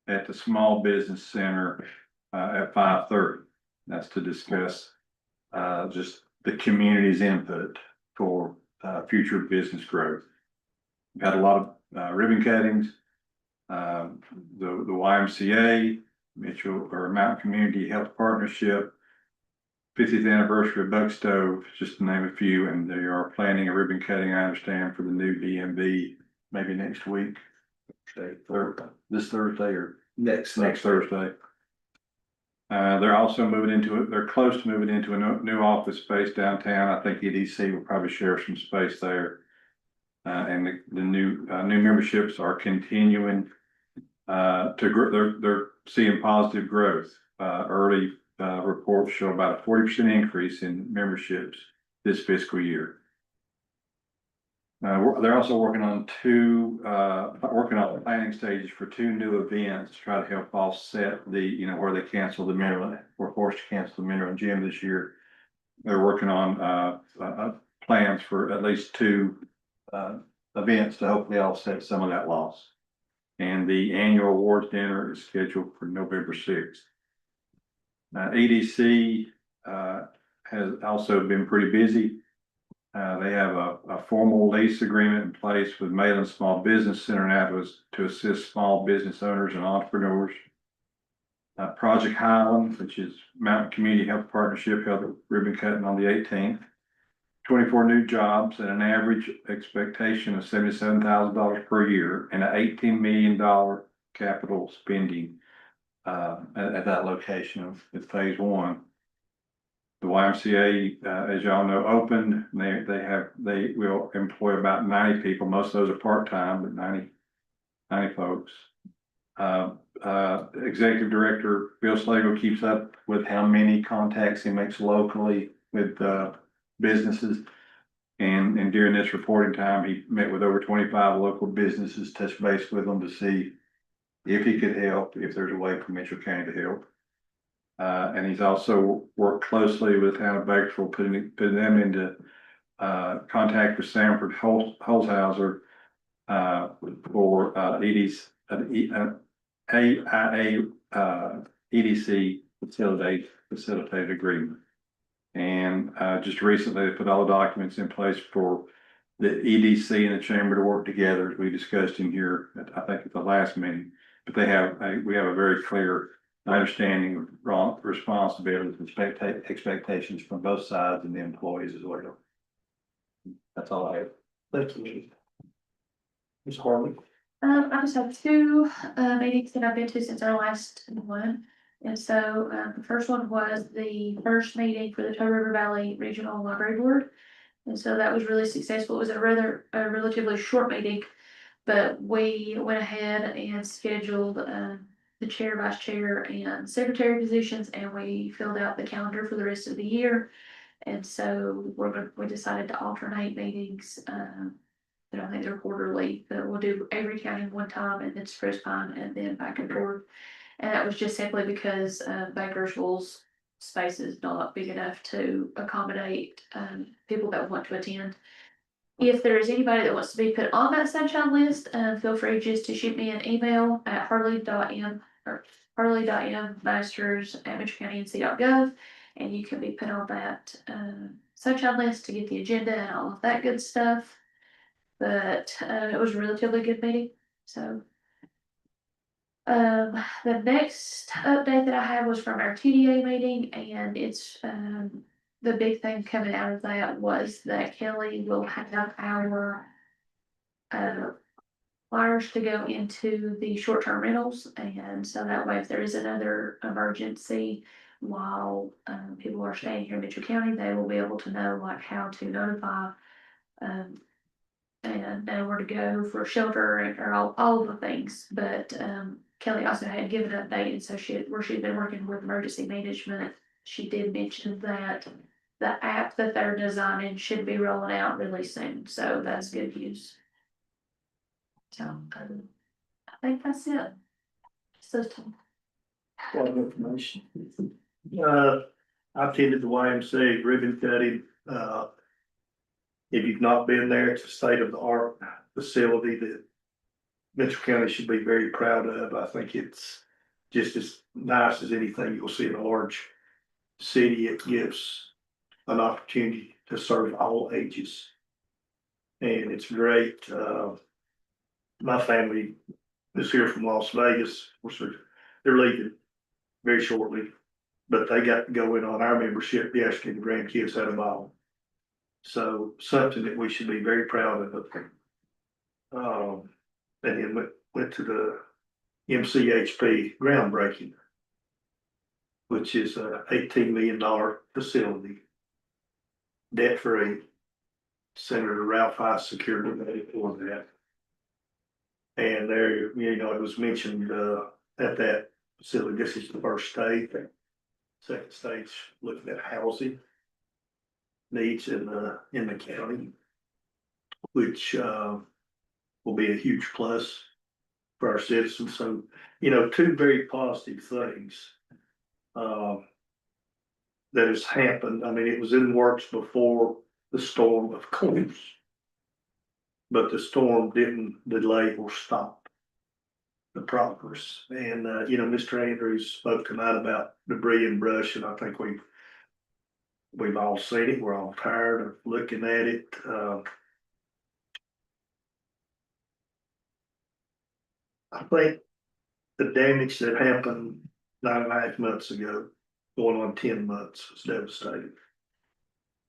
at the Small Business Center at 5:30. That's to discuss just the community's input for future business growth. We've had a lot of ribbon cuttings. The YMCA, Mountain Community Health Partnership, 50th anniversary of Buck Stove, just to name a few, and they are planning a ribbon cutting, I understand, for the new DMV maybe next week. This Thursday or next Thursday. They're also they're close to moving into a new office space downtown. I think EDC will probably share some space there. And the new memberships are continuing to grow. They're seeing positive growth. Early reports show about a 40% increase in memberships this fiscal year. They're also working on the planning stages for two new events to try to help offset where they canceled were forced to cancel the Mineral Gym this year. They're working on plans for at least two events to hopefully offset some of that loss. And the annual awards dinner is scheduled for November 6th. EDC has also been pretty busy. They have a formal lease agreement in place with Malin Small Business Center in Atlas to assist small business owners and entrepreneurs. Project Highland, which is Mountain Community Health Partnership, held a ribbon cutting on the 18th. 24 new jobs at an average expectation of $77,000 per year and an $18 million capital spending at that location at phase one. The YMCA, as y'all know, opened. They will employ about 90 people. Most of those are part-time, but 90 folks. Executive Director Bill Slagle keeps up with how many contacts he makes locally with businesses. And during this reporting time, he met with over 25 local businesses, touched base with them to see if he could help, if there's a way for Mitchell County to help. And he's also worked closely with town of Bakersfield, putting them into contact with Sanford Holzhauser for ED's AIA EDC facilitated agreement. And just recently, they put all the documents in place for the EDC and the chamber to work together, as we discussed in here, I think at the last meeting. But we have a very clear understanding of responsibilities and expectations from both sides and the employees as well. That's all I have. Thank you. Ms. Harley. I just have two meetings that I've been to since our last one. And so the first one was the first meeting for the Toe River Valley Regional Library Board. And so that was really successful. It was a relatively short meeting, but we went ahead and scheduled the chair, vice chair, and secretary positions, and we filled out the calendar for the rest of the year. And so we decided to alternate meetings. I don't think they're quarterly, but we'll do every county one time and then Spruce Pine and then back and forth. And that was just simply because Bakersfield's space is not big enough to accommodate people that want to attend. If there is anybody that wants to be put on that sunshine list, feel free just to shoot me an email at harley.m.masters@mitchellcountync.gov, and you can be put on that sunshine list to get the agenda and all of that good stuff. But it was a relatively good meeting. So the next update that I had was from our TDA meeting, and it's the big thing coming out of that was that Kelly will have our flyers to go into the short-term rentals, and so that way if there is another emergency while people are staying here in Mitchell County, they will be able to know like how to notify and know where to go for shelter or all of the things. But Kelly also had given an update, and so where she'd been working with emergency management, she did mention that the app that they're designing should be rolling out really soon, so that's good news. So I think that's it. So A lot of information. I attended the YMCA ribbon cutting. If you've not been there, it's a state-of-the-art facility that Mitchell County should be very proud of. I think it's just as nice as anything you'll see in a large city. It gives an opportunity to serve all ages. And it's great. My family is here from Las Vegas. Of course, they're leaving very shortly, but they got to go in on our membership yesterday. The grandkids had a ball. So something that we should be very proud of. And then went to the MCHP groundbreaking, which is a $18 million facility, debt-free. Senator Ralph Ice secured the money for that. And there, it was mentioned at that facility, this is the first stage. Second stage, looking at housing needs in the county, which will be a huge plus for our citizens. So, two very positive things that has happened. I mean, it was in works before the storm, of course, but the storm didn't delay or stop the progress. And, Mr. Andrews spoke tonight about debris and brush, and I think we've all seen it. We're all tired of looking at it. I think the damage that happened 9.5 months ago, going on 10 months, was devastating.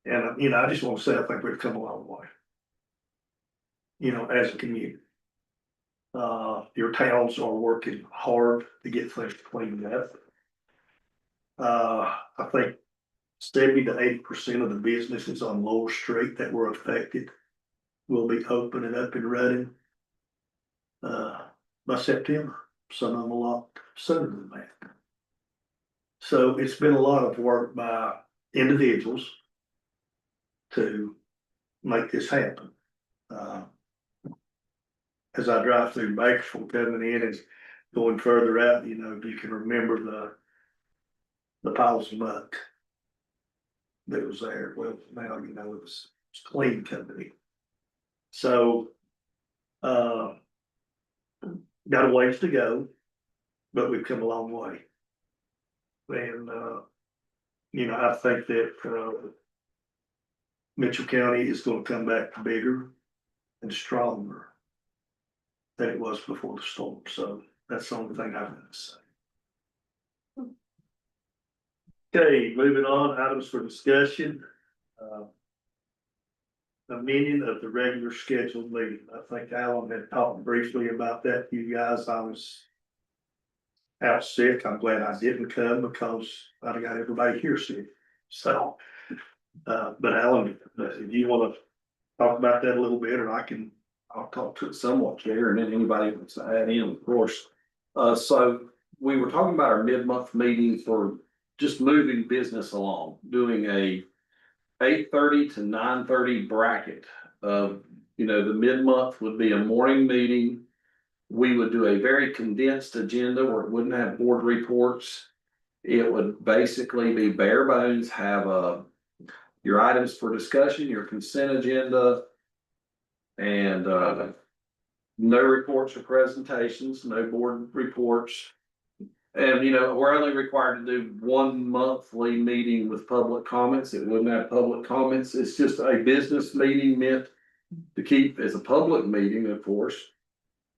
And, I just want to say, I think we've come a long way. As a community. Your towns are working hard to get things cleaned up. I think 70 to 80% of the businesses on Lower Street that were affected will be open and up and running by September. Some of them a lot sooner than that. So it's been a lot of work by individuals to make this happen. As I drive through Bakersfield coming in and going further out, you can remember the piles of muck that was there. Well, now, you know, it's clean company. So, got a ways to go, but we've come a long way. And, you know, I think that, Mitchell County is gonna come back bigger and stronger than it was before the storm, so that's the only thing I've got to say. Okay, moving on, items for discussion. Amending of the regular scheduled meeting. I think Alan had talked briefly about that to you guys. I was out sick. I'm glad I didn't come because I'd got everybody here sick. So, but Alan, if you wanna talk about that a little bit, or I'll talk to it somewhat there, and then anybody wants to add in, of course. So we were talking about our mid-month meeting for just moving business along, doing a 8:30 to 9:30 bracket of, you know, the mid-month would be a morning meeting. We would do a very condensed agenda where it wouldn't have board reports. It would basically be bare bones, have your items for discussion, your consent agenda. And no reports or presentations, no board reports. And, you know, we're only required to do one monthly meeting with public comments. It wouldn't have public comments. It's just a business meeting meant to keep as a public meeting, of course.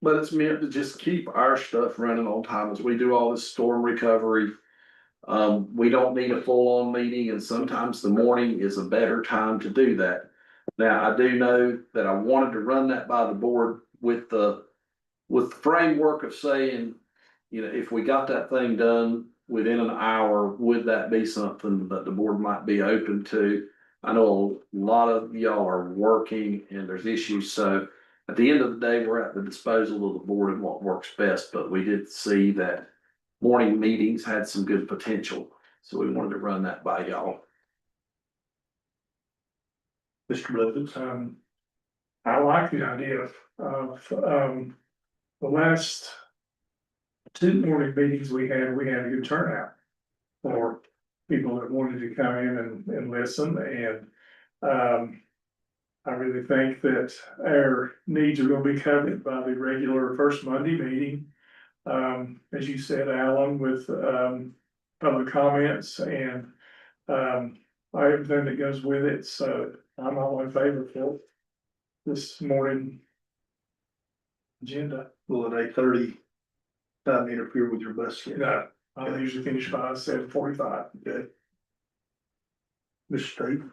But it's meant to just keep our stuff running on time as we do all this storm recovery. We don't need a full-on meeting, and sometimes the morning is a better time to do that. Now, I do know that I wanted to run that by the board with the framework of saying, you know, if we got that thing done within an hour, would that be something that the board might be open to? I know a lot of y'all are working and there's issues, so at the end of the day, we're at the disposal of the board and what works best, but we did see that morning meetings had some good potential, so we wanted to run that by y'all. Mr. Blevins. I like the idea of, the last two morning meetings we had a good turnout for people that wanted to come in and listen, and, I really think that our needs are gonna be covered by the regular first Monday meeting. As you said, Alan, with, public comments and, everything that goes with it, so I'm all in favor for this morning agenda. Will at 8:30 time interfere with your bus schedule? No, I usually finish by 7:45. Okay. Mr. Steve.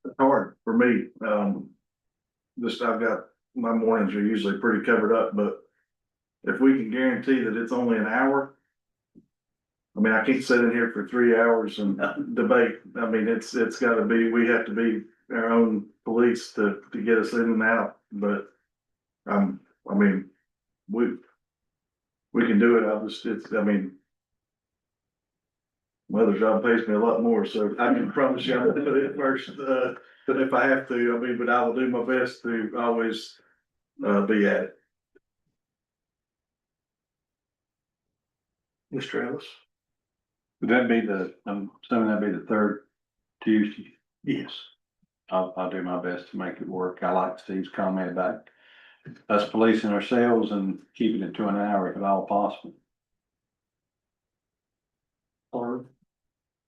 It's hard for me, just I've got, my mornings are usually pretty covered up, but if we can guarantee that it's only an hour. I mean, I can't sit in here for 3 hours and debate. I mean, it's gotta be, we have to be our own police to get us in and out, but. I mean, we can do it. I mean. My other job pays me a lot more, so I can promise you I'll do it first, but if I have to, I mean, but I will do my best to always, be at it. Mr. Ellis. Would that be I'm assuming that'd be the third Tuesday. Yes. I'll do my best to make it work. I like Steve's comment about us policing ourselves and keeping it to an hour if at all possible.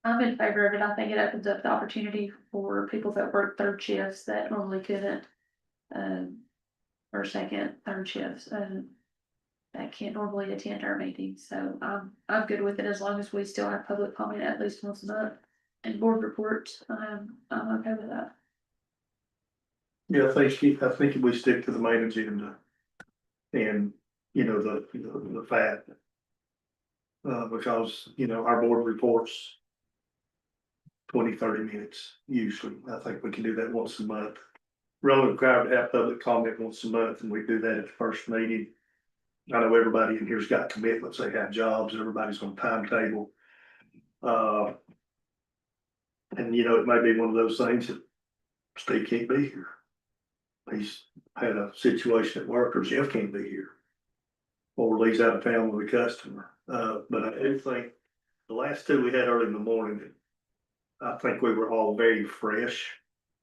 I'm in favor of it. I think it opens up the opportunity for people that work third shifts that normally couldn't. Or second, third shifts, that can't normally attend our meetings, so I'm good with it as long as we still have public comment at least once a month. And board reports, I'm okay with that. Yeah, I think if we stick to the main agenda and, you know, the fact. Because, you know, our board reports 20-30 minutes usually. I think we can do that once a month. We're only required to have public comment once a month, and we do that at the first meeting. I know everybody in here's got commitments, they have jobs, everybody's on timetable. And you know, it may be one of those things that Steve can't be here. He's had a situation at work, or Jeff can't be here. or leaves out of town with a customer. But I do think the last two we had early in the morning, I think we were all very fresh.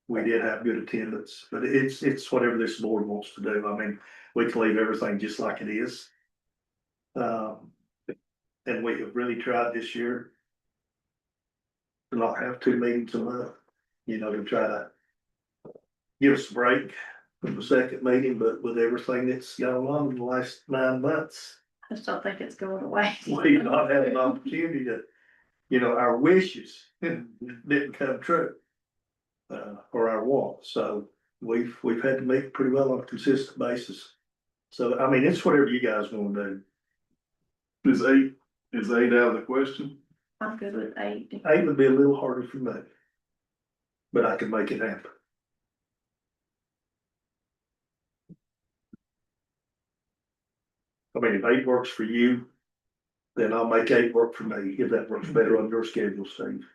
We did have good attendance, but it's whatever this board wants to do. I mean, we can leave everything just like it is. And we have really tried this year to not have 2 meetings a month, you know, to try to give us a break from the second meeting, but with everything that's gone on in the last 9 months, I just don't think it's going away. we've not had an opportunity to, you know, our wishes didn't come true. For our walk, so we've had to meet pretty well on a consistent basis. So, I mean, it's whatever you guys wanna do. Is eight out of the question? I'm good with 8. 8 would be a little harder for me. But I can make it happen. I mean, if 8 works for you, then I'll make 8 work for me, if that works better on your schedule, Steve.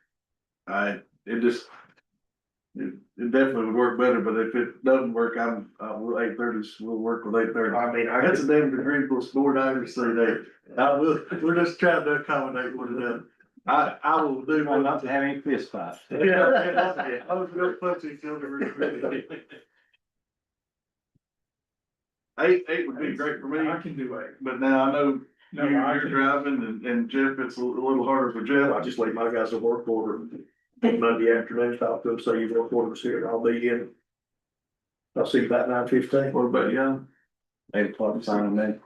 It definitely would work better, but if it doesn't work, 8:30, we'll work with 8:30. I mean, That's a damn agreeable board item, say that. We're just trying to accommodate one another. I will do. Try not to have any fist fights. Yeah, I was real punchy. Eight would be great for me, I can do 8. but now I know No, I you're can- driving and Jeff, it's a little harder for Jeff. I just leave my guys a work order Monday afternoon, talk to them, say your work order's here, I'll be in. I'll see you about 9:15. What about you? 8 o'clock, fine with me.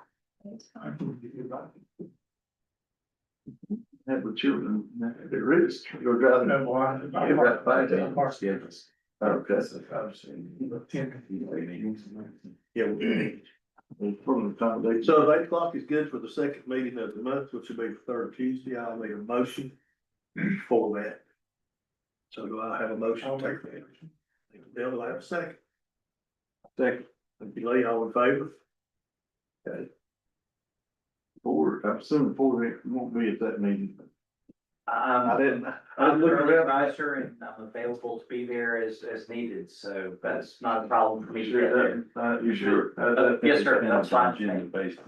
It's I fine. can do that. Have the children, at risk, you're driving. No, well, I- You've got 5 I'm days. schedules. Okay. Yeah, we'll do it. From the time they. So 8 o'clock is good for the second meeting of the month, which will be the third Tuesday. I'll make a motion for that. So do I have a motion? I'll to make take that. that? Bill, do I have a second? Second. Thank you, Lee, all in favor? Okay, Board, I'm assuming board won't be at that meeting. I didn't. I'm the early advisor and I'm available to be there as needed, so that's not a problem for me to get there. You sure? Yes, sir, that's fine. Agenda-based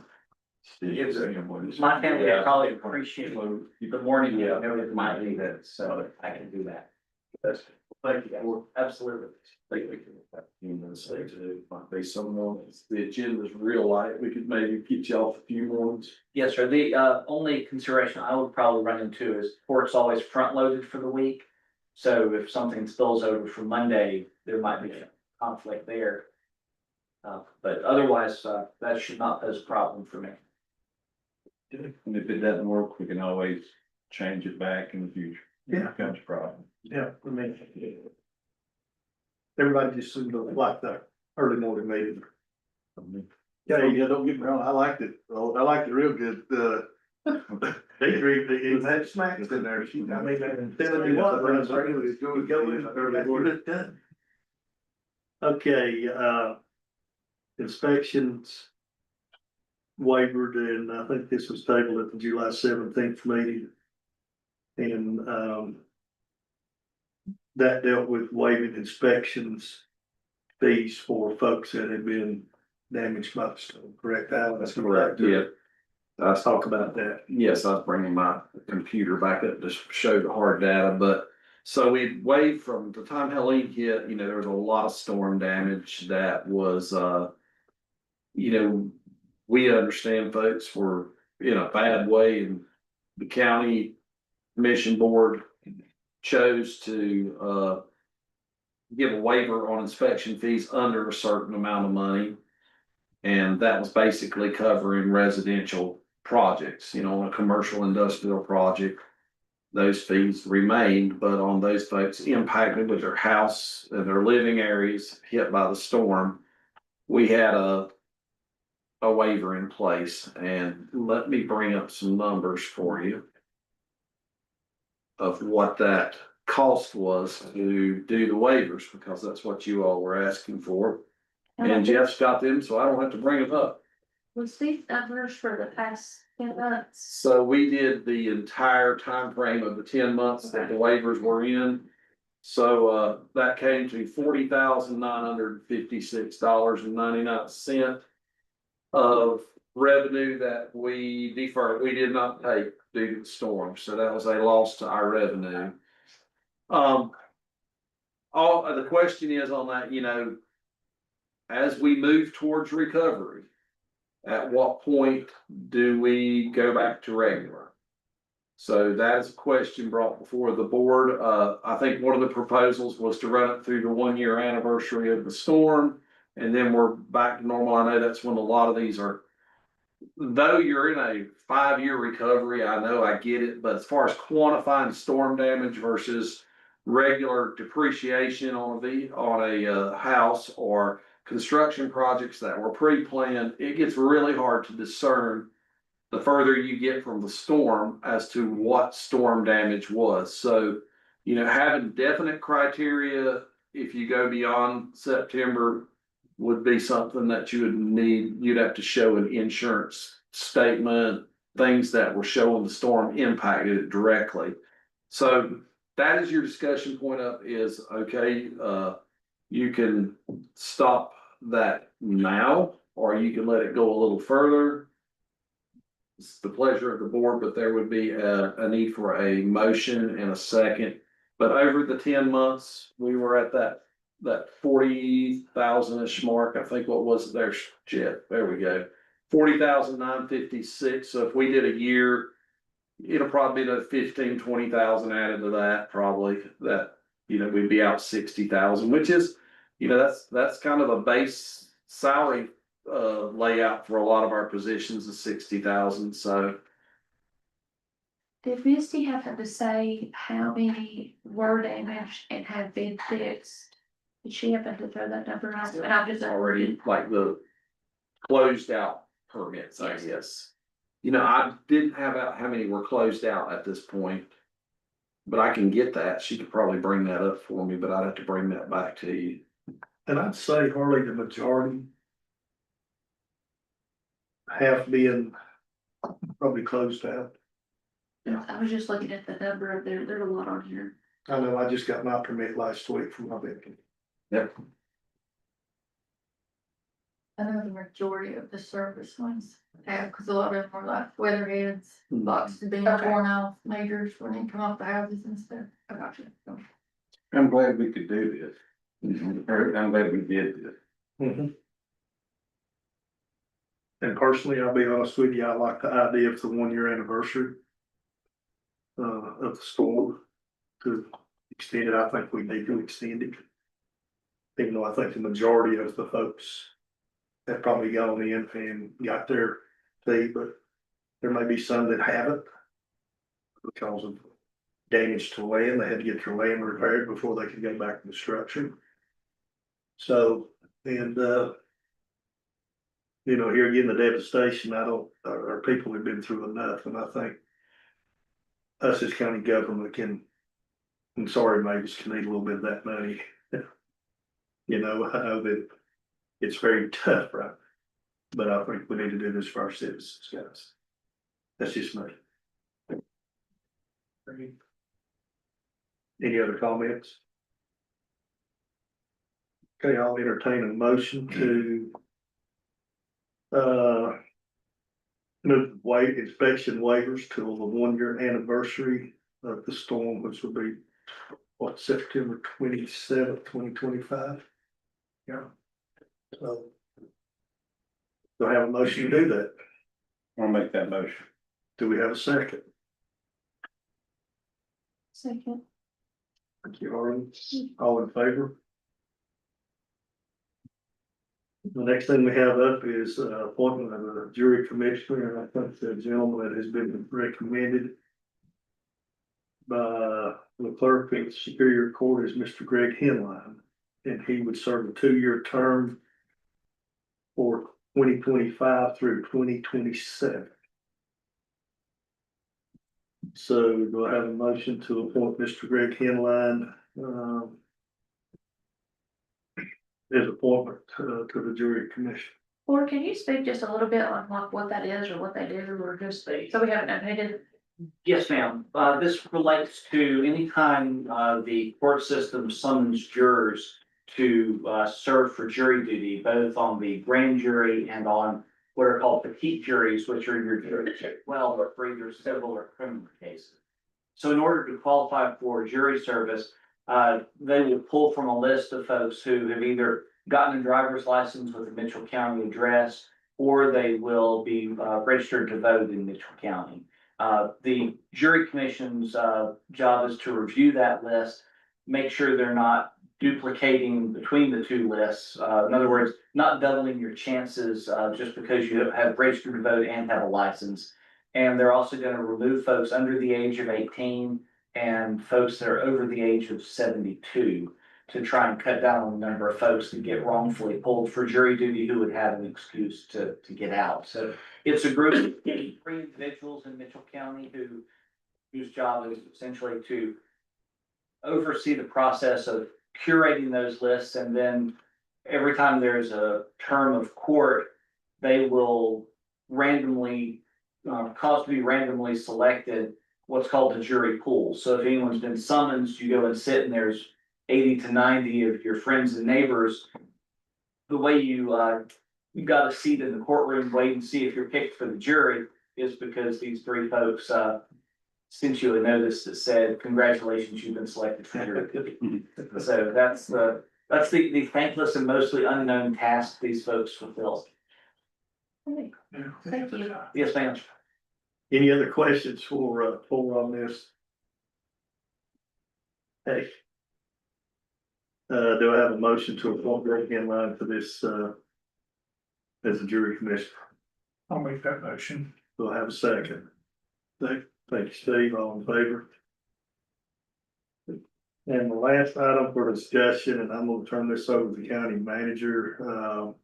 decisions. My family would probably appreciate the morning, you know, it might be that, so I can do that. Thank you. Absolutely. Say too, might be someone, the agenda's real light, we could maybe get you off a few mornings. Yes, sir. The only consideration I would probably run into is court's always front loaded for the week. So if something spills over from Monday, there might be a conflict there. But otherwise, that should not pose a problem for me. And if it doesn't work, we can always change it back in the future. Yeah. Becomes a problem. yeah, I mean. Everybody just seemed to like the early morning meeting. Yeah, don't get me wrong, I liked it, real good, It had smacks in there, I mean, I'm telling you what, but it's really good, go in, early morning. Okay, inspections. Wavered, and I think this was tabled at the July 17th meeting. And, that dealt with waiving inspections fees for folks that had been damaged by the storm, correct, Alan? That's correct, yeah. Let's talk about that. Yes, I was bringing my computer back up to show the hard data, but so we waived from the time Helene hit, you know, there was a lot of storm damage that was, you know, we understand folks were in a bad way and the county commission board chose to, give a waiver on inspection fees under a certain amount of money. And that was basically covering residential projects, you know, on a commercial industrial project. Those fees remained, but on those folks impacted with their house and their living areas hit by the storm, we had a waiver in place, and let me bring up some numbers for you of what that cost was to do the waivers, because that's what you all were asking for. And Jeff's got them, so I don't have to bring them up. Was these numbers for the past 10 months? So we did the entire time frame of the 10 months that the waivers were in. So that came to $40,956.99 of revenue that we deferred, we did not take due to the storm, so that was a loss to our revenue. All, the question is on that, you know, as we move towards recovery, at what point do we go back to regular? So that is a question brought before the board. I think one of the proposals was to run it through the 1 year anniversary of the storm. And then we're back to normal. I know that's when a lot of these are, though you're in a 5 year recovery, I know, I get it, but as far as quantifying storm damage versus regular depreciation on a house or construction projects that were pre-planned, it gets really hard to discern the further you get from the storm as to what storm damage was. So, you know, having definite criteria, if you go beyond September, would be something that you would need. You'd have to show an insurance statement, things that were showing the storm impacted it directly. So that is your discussion point up is, okay, you can stop that now, or you can let it go a little further. It's the pleasure of the board, but there would be a need for a motion and a second. But over the 10 months, we were at that 40,000-ish mark. I think what was it there, Jeff? There we go. 40,956. So if we did a year, it'll probably be the 15,000-20,000 added to that, probably, that, you know, we'd be out 60,000, which is, you know, that's kind of a base salary layout for a lot of our positions is 60,000. So Did Misty happen to say how many were damaged and have been fixed? Did she happen to throw that number out? And I'm just already like the closed out permits, I Yes. guess. You know, I didn't have out how many were closed out at this point, but I can get that. She could probably bring that up for me, but I'd have to bring that back to you. And I'd say Harley, the majority. Half being probably closed out. I was just looking at the number of there's a lot on here. I know, I just got my permit last week from my vehicle. I know the majority of the service ones have, cause a lot of them are like weatherheads, boxes being torn off, majors when they come off the houses and stuff. I got you. I'm glad we could do this. I'm glad we did this. Mhm. And personally, I'll be honest with you, I like the idea of the 1 year anniversary. Of the storm. To extend it, I think we need to extend it. Even though I think the majority of the folks have probably gone in and got their fee, but there may be some that haven't. Because of damage to land, they had to get their land repaired before they could go back to construction. So, and you know, here again, the devastation, our people have been through enough, and I think us as county government can, I'm sorry, maybe can need a little bit of that money. You know, I know that it's very tough, right? But I think we need to do this for our citizens, guys. That's just me. Any other comments? Okay, I'll entertain a motion to move inspection waivers till the 1 year anniversary of the storm, which will be what, September 27th, 2025. Yeah. So do I have a motion to do that? I'll make that motion. Do we have a second? Second. Thank you, Harlan. All in favor? The next thing we have up is appointment of a jury commissioner, and I think the gentleman that has been recommended by the clerk at Superior Court is Mr. Greg Henline, and he would serve a 2 year term for 2025 through 2027. So do I have a motion to appoint Mr. Greg Henline his appointment to the jury commission? Or can you speak just a little bit on like what that is or what they do or just, so we haven't updated? Yes, ma'am. This relates to anytime the court system summons jurors to serve for jury duty, both on the grand jury and on what are called petite juries, which are your juries, well, but for either civil or criminal cases. So in order to qualify for jury service, they will pull from a list of folks who have either gotten a driver's license with a Mitchell County address, or they will be registered to vote in Mitchell County. The jury commission's job is to review that list, make sure they're not duplicating between the two lists. In other words, not doubling your chances just because you have registered to vote and have a license. And they're also going to remove folks under the age of 18 and folks that are over the age of 72 to try and cut down on the number of folks that get wrongfully pulled for jury duty who would have an excuse to get out. So it's a group of 3 individuals in Mitchell County whose job is essentially to oversee the process of curating those lists, and then every time there's a term of court, they will randomly cause to be randomly selected what's called a jury pool. So if anyone's been summoned, you go and sit and there's 80 to 90 of your friends and neighbors. The way you got a seat in the courtroom, wait and see if you're picked for the jury, is because these 3 folks sent you a notice that said, congratulations, you've been selected for jury. So that's the thankless and mostly unknown task these folks fulfill. Thank you. Yes, ma'am. Any other questions for on this? Hey. Do I have a motion to appoint Greg in line for this, as a jury commissioner? I'll make that motion. Do I have a second? Thank you, Steve, all in favor? And the last item for discussion, and I'm gonna turn this over to the county manager,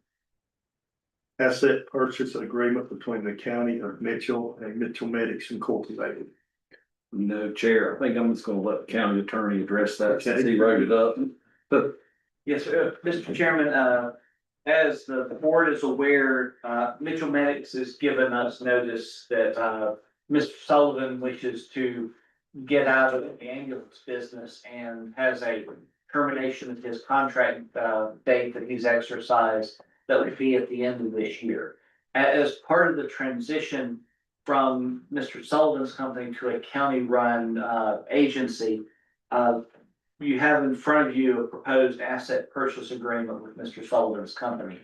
asset purchase agreement between the county of Mitchell and Mitchell Medics Incorporated. No, Chair, I think I'm just gonna let the county attorney address that since he wrote it up. But Yes, sir. Mr. Chairman, as the board is aware, Mitchell Medics has given us notice that Mr. Sullivan wishes to get out of the ambulance business and has a termination of his contract date that he's exercised that would be at the end of this year. As part of the transition from Mr. Sullivan's company to a county-run agency, you have in front of you a proposed asset purchase agreement with Mr. Sullivan's company.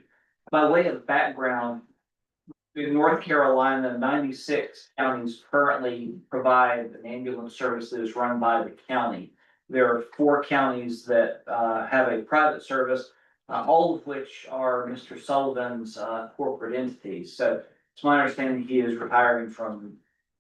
By way of background, in North Carolina, 96 counties currently provide an ambulance service that is run by the county. There are 4 counties that have a private service, all of which are Mr. Sullivan's corporate entities. So it's my understanding he is retiring from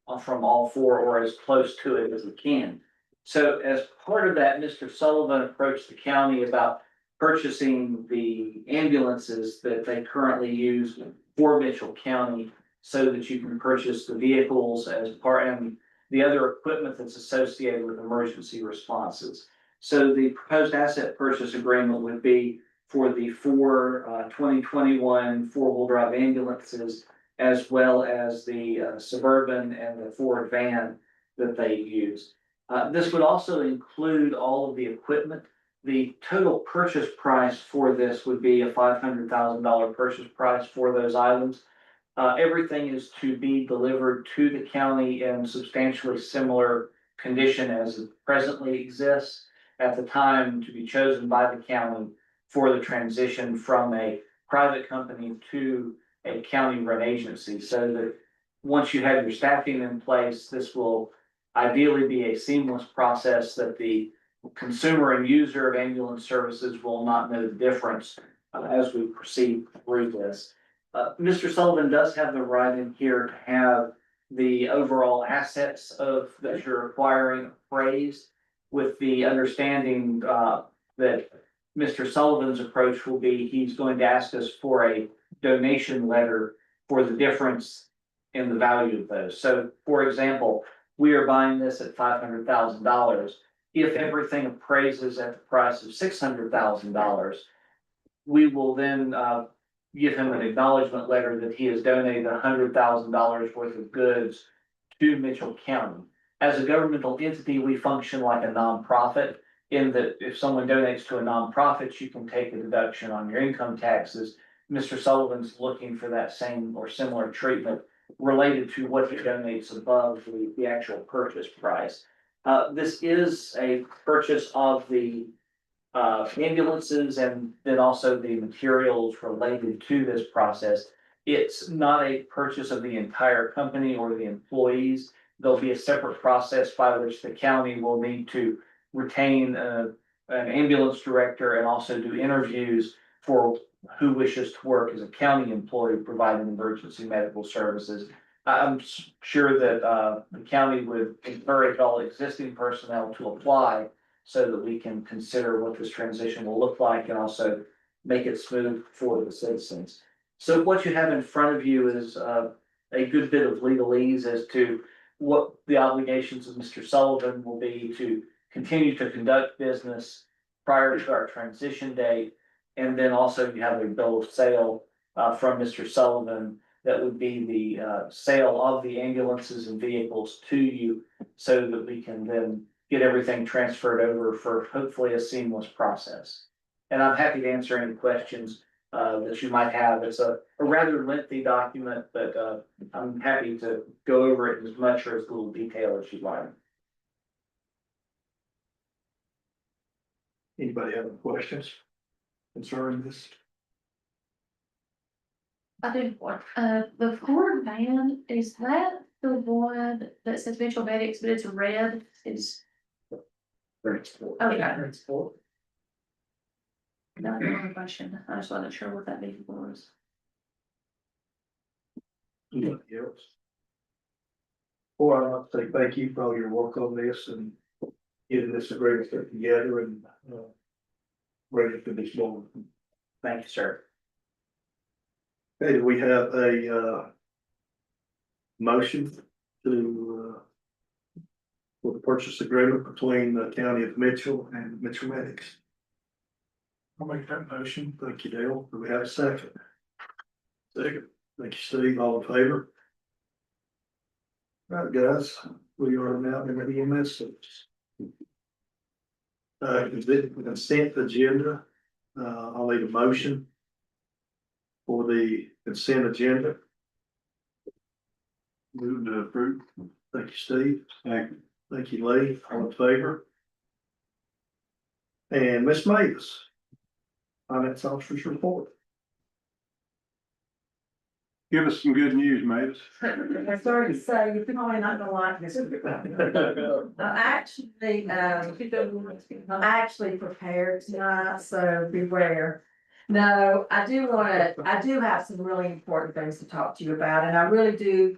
all 4 or as close to it as he can. So as part of that, Mr. Sullivan approached the county about purchasing the ambulances that they currently use for Mitchell County so that you can purchase the vehicles as part and the other equipment that's associated with emergency responses. So the proposed asset purchase agreement would be for the 4 2021 4-wheel drive ambulances, as well as the Suburban and the Ford van that they use. This would also include all of the equipment. The total purchase price for this would be a $500,000 purchase price for those items. Everything is to be delivered to the county in substantially similar condition as it presently exists at the time to be chosen by the county for the transition from a private company to a county-run agency. So that once you have your staffing in place, this will ideally be a seamless process that the consumer and user of ambulance services will not know the difference as we proceed through this. Mr. Sullivan does have the right in here to have the overall assets of that you're acquiring appraised, with the understanding that Mr. Sullivan's approach will be he's going to ask us for a donation letter for the difference in the value of those. So, for example, we are buying this at $500,000. If everything appraises at the price of $600,000, we will then give him an acknowledgement letter that he has donated $100,000 worth of goods to Mitchell County. As a governmental entity, we function like a nonprofit in that if someone donates to a nonprofit, you can take a deduction on your income taxes. Mr. Sullivan's looking for that same or similar treatment related to what he donates above the actual purchase price. This is a purchase of the ambulances and then also the materials related to this process. It's not a purchase of the entire company or the employees. There'll be a separate process by which the county will need to retain an ambulance director and also do interviews for who wishes to work as a county employee providing emergency medical services. I'm sure that the county would encourage all existing personnel to apply so that we can consider what this transition will look like and also make it smooth for the citizens. So what you have in front of you is a good bit of legalese as to what the obligations of Mr. Sullivan will be to continue to conduct business prior to our transition date. And then also you have a bill of sale from Mr. Sullivan that would be the sale of the ambulances and vehicles to you so that we can then get everything transferred over for hopefully a seamless process. And I'm happy to answer any questions that you might have. It's a rather lengthy document, but I'm happy to go over it in as much or as little detail as you'd like. Anybody have any questions concerning this? I do want, the Ford van, is that the one that says Mitchell Medics, but it's red, is, okay. That's another question, I just wasn't sure what that vehicle was. Anybody else? Or I'd like to say thank you for all your work on this and getting this agreement put together and ready for this moment. Thank you, sir. Okay, do we have a motion to for the purchase agreement between the county of Mitchell and Mitchell Medics? I'll make that motion. Thank you, Dale. Do we have a second? Second. Thank you, Steve. All in favor? All right, guys, we are now in the EMS service. Consent agenda. I'll need a motion for the consent agenda. Move to approve. Thank you, Steve. Thank you, Lee. All in favor? And Ms. Mavis. Finance officer's report. Give us some good news, Mavis. I'm sorry to say, you're probably not gonna like this. I'm actually prepared tonight, so beware. No, I do have some really important things to talk to you about, and I really do.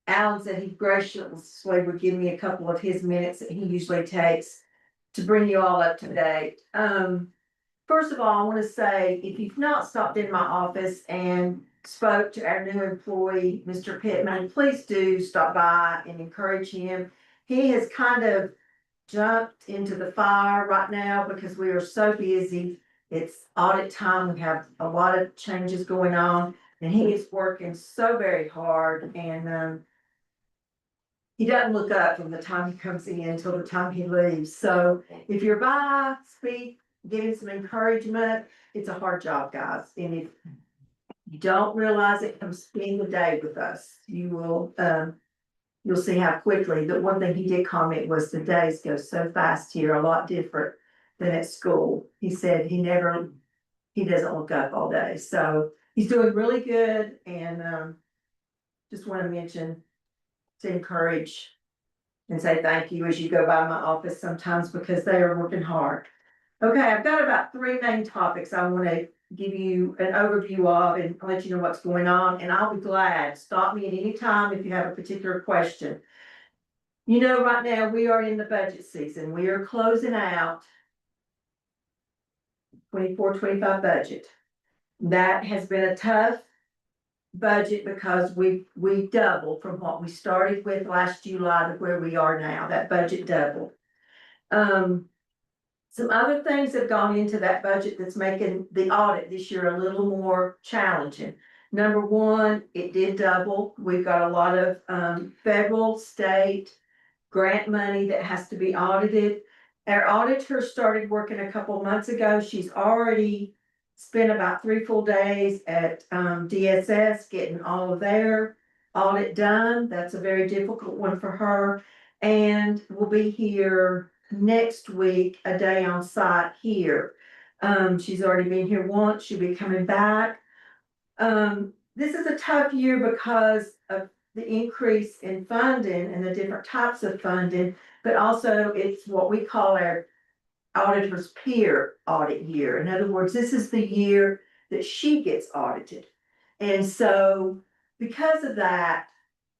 Alan said he graciously would give me a couple of his minutes that he usually takes to bring you all up to date. First of all, I want to say, if you've not stopped in my office and spoke to our new employee, Mr. Pittman, please do stop by and encourage him. He has kind of jumped into the fire right now because we are so busy. It's audit time. We have a lot of changes going on, and he is working so very hard, and he doesn't look up from the time he comes in until the time he leaves. So if you're by, speak, give him some encouragement. It's a hard job, guys, and if you don't realize it, come spend the day with us. You will, you'll see how quickly. The one thing he did comment was the days go so fast here, a lot different than at school. He said he doesn't look up all day. So he's doing really good, and just want to mention to encourage and say thank you as you go by my office sometimes, because they are working hard. Okay, I've got about 3 main topics I want to give you an overview of and let you know what's going on, and I'll be glad. Stop me at any time if you have a particular question. You know, right now we are in the budget season. We are closing out 24-25 budget. That has been a tough budget because we doubled from what we started with last July to where we are now. That budget doubled. Some other things have gone into that budget that's making the audit this year a little more challenging. Number one, it did double. We've got a lot of federal, state grant money that has to be audited. Our auditor started working a couple months ago. She's already spent about 3 full days at, DSS, getting all of their audit done. That's a very difficult one for her. And we'll be here next week, a day on site here. She's already been here once, she'll be coming back. This is a tough year because of the increase in funding and the different types of funding, but also it's what we call our auditor's peer audit year. In other words, this is the year that she gets audited. And so because of that,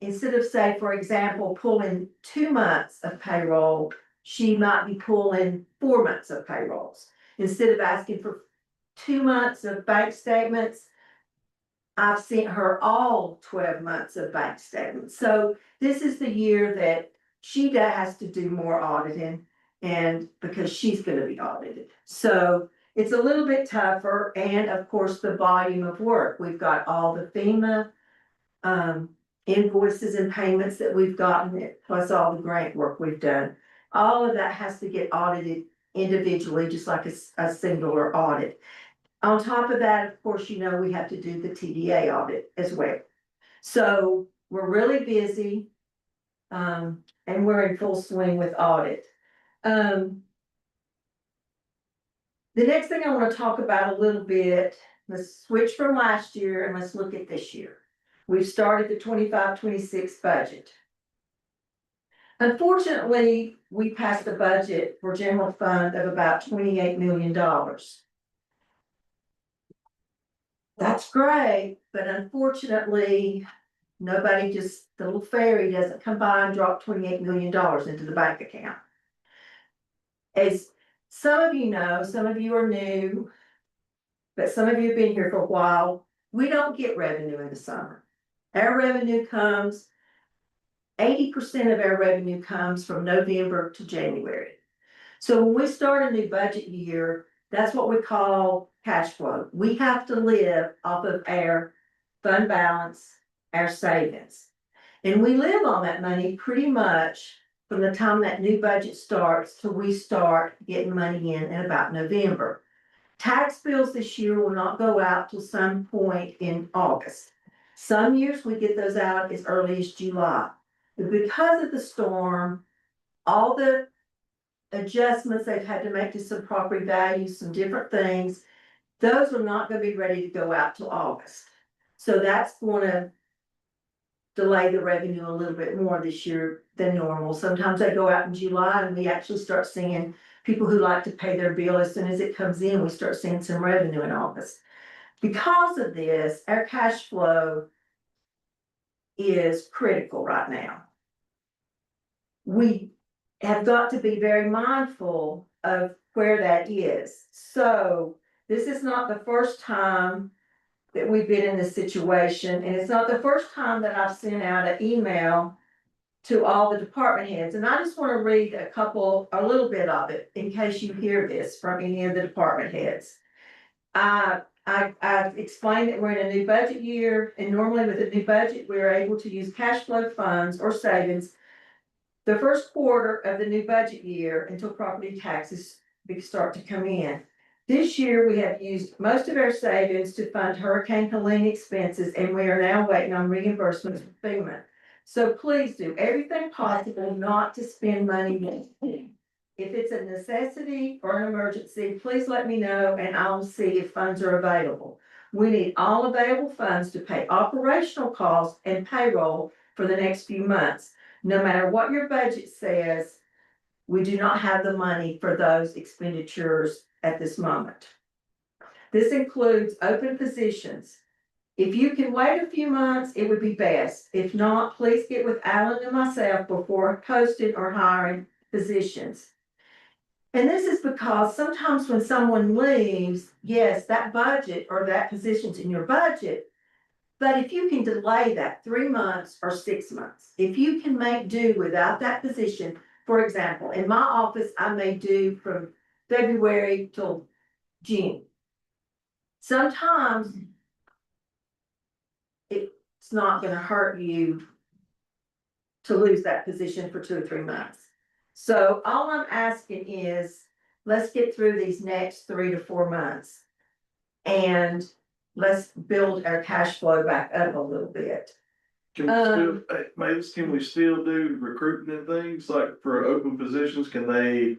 instead of, say, for example, pulling 2 months of payroll, she might be pulling 4 months of payrolls. Instead of asking for 2 months of bank statements, I've sent her all 12 months of bank statements. So this is the year that she has to do more auditing, and because she's gonna be audited. So it's a little bit tougher, and of course, the volume of work. We've got all the FEMA invoices and payments that we've gotten, plus all the grant work we've done. All of that has to get audited individually, just like a singular audit. On top of that, of course, you know, we have to do the TDA audit as well. So we're really busy. And we're in full swing with audit. The next thing I want to talk about a little bit, let's switch from last year and let's look at this year. We've started the 25-26 budget. Unfortunately, we passed a budget for general fund of about $28 million. That's great, but unfortunately, nobody just, the little fairy doesn't come by and drop $28 million into the bank account. As some of you know, some of you are new, but some of you have been here for a while, we don't get revenue in the summer. Our revenue comes, 80% of our revenue comes from November to January. So when we start a new budget year, that's what we call cash flow. We have to live off of our fund balance, our savings. And we live on that money pretty much from the time that new budget starts till we start getting money in about November. Tax bills this year will not go out till some point in August. Some years we get those out as early as July. But because of the storm, all the adjustments they've had to make to some property values, some different things, those are not going to be ready to go out till August. So that's going to delay the revenue a little bit more this year than normal. Sometimes they go out in July and we actually start seeing people who like to pay their bill. As soon as it comes in, we start seeing some revenue in August. Because of this, our cash flow is critical right now. We have got to be very mindful of where that is. So this is not the first time that we've been in this situation, and it's not the first time that I've sent out an email to all the department heads. And I just want to read a little bit of it in case you hear this from any of the department heads. I've explained that we're in a new budget year, and normally with a new budget, we're able to use cash flow funds or savings the first quarter of the new budget year until property taxes start to come in. This year, we have used most of our savings to fund Hurricane Helene expenses, and we are now waiting on reimbursements from FEMA. So please do everything possible not to spend money next year. If it's a necessity or an emergency, please let me know and I'll see if funds are available. We need all available funds to pay operational costs and payroll for the next few months. No matter what your budget says, we do not have the money for those expenditures at this moment. This includes open positions. If you can wait a few months, it would be best. If not, please get with Alan and myself before posting or hiring positions. And this is because sometimes when someone leaves, yes, that budget or that position's in your budget. But if you can delay that 3 months or 6 months, if you can make do without that position, for example, in my office, I may do from February till June. Sometimes it's not going to hurt you to lose that position for 2 or 3 months. So all I'm asking is, let's get through these next 3 to 4 months. And let's build our cash flow back up a little bit. Can we still, hey, Mavis, can we still do recruiting and things like for open positions? Can they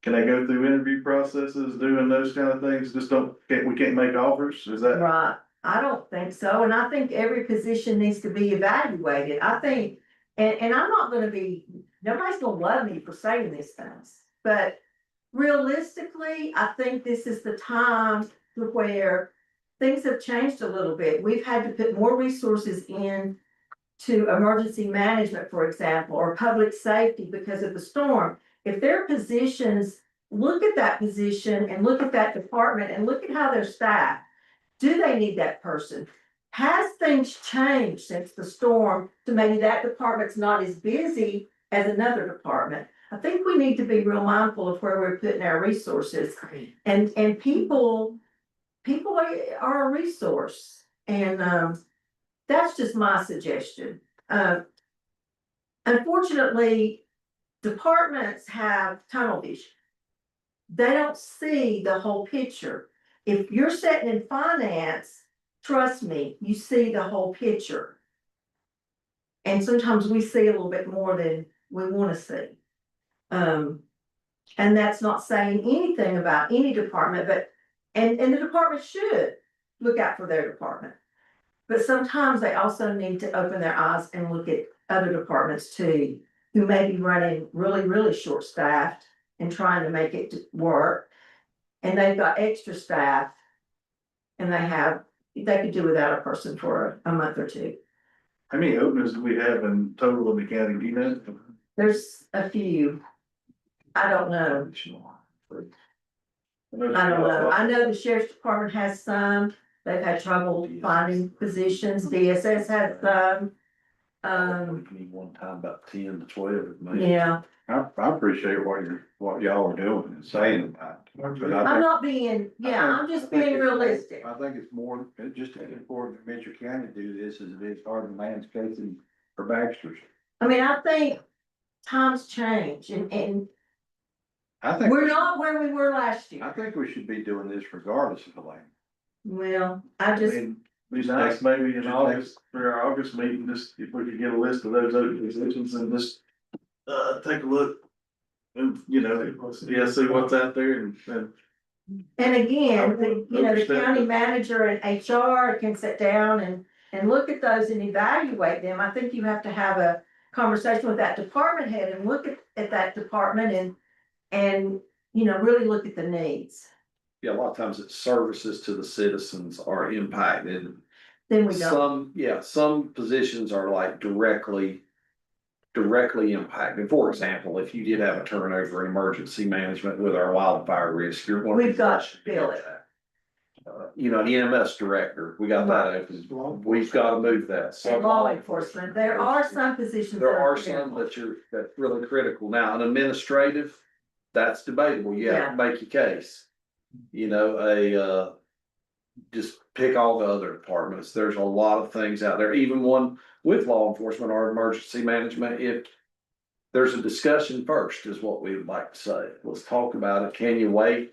go through interview processes, doing those kind of things? Just we can't make offers? Is that? Right, I don't think so, and I think every position needs to be evaluated, I think, and I'm not gonna be, nobody's gonna love me for saying these things. But realistically, I think this is the time to where things have changed a little bit, we've had to put more resources in to emergency management, for example, or public safety because of the storm. If there are positions, look at that position and look at that department and look at how they're staffed. Do they need that person? Has things changed since the storm to maybe that department's not as busy as another department? I think we need to be real mindful of where we're putting our resources. And people are a resource. And that's just my suggestion. Unfortunately, departments have tunnel vision. They don't see the whole picture. If you're sitting in finance, trust me, you see the whole picture. And sometimes we see a little bit more than we want to see. And that's not saying anything about any department, but and the department should look out for their department. But sometimes they also need to open their eyes and look at other departments too, who may be running really, really short staffed and trying to make it work. And they've got extra staff and they could do without a person for a month or two. How many openings do we have in total in the county? Do you know? There's a few. I don't know. I don't know. I know the sheriff's department has some. They've had trouble finding positions. DSS has some. One time about 10 to 12, maybe. Yeah, I appreciate what y'all are doing and saying about it. But I'm not being, I'm just being realistic. I think it's more, it's just as important for Mitchell County to do this as it is Hardin landscaping for Baxter's. I mean, I think times change and I think. we're not where we were last I year. think we should be doing this regardless of the land. Well, I just, Be nice maybe in August, for our August meeting, just if we could get a list of those open positions and just, take a look. And, see what's out there and. and again, the Overstep county it. manager and HR can sit down and look at those and evaluate them. I think you have to have a conversation with that department head and look at that department and really look at the needs. Yeah, a lot of times it's services to the citizens are impacted. Then we don't. Some positions are like directly impacted. For example, if you did have a turnover in emergency management with our wildfire risk, you're going. We've got to fill it. An EMS director, we got that open. We've got to move that. And law enforcement, there are some positions. There that are critical. some that's really critical. Now, an administrative, that's debatable. You have to make your case. Just pick all the other departments. There's a lot of things out there, even one with law enforcement or emergency management. If there's a discussion first is what we would like to say. Let's talk about it. Can you wait?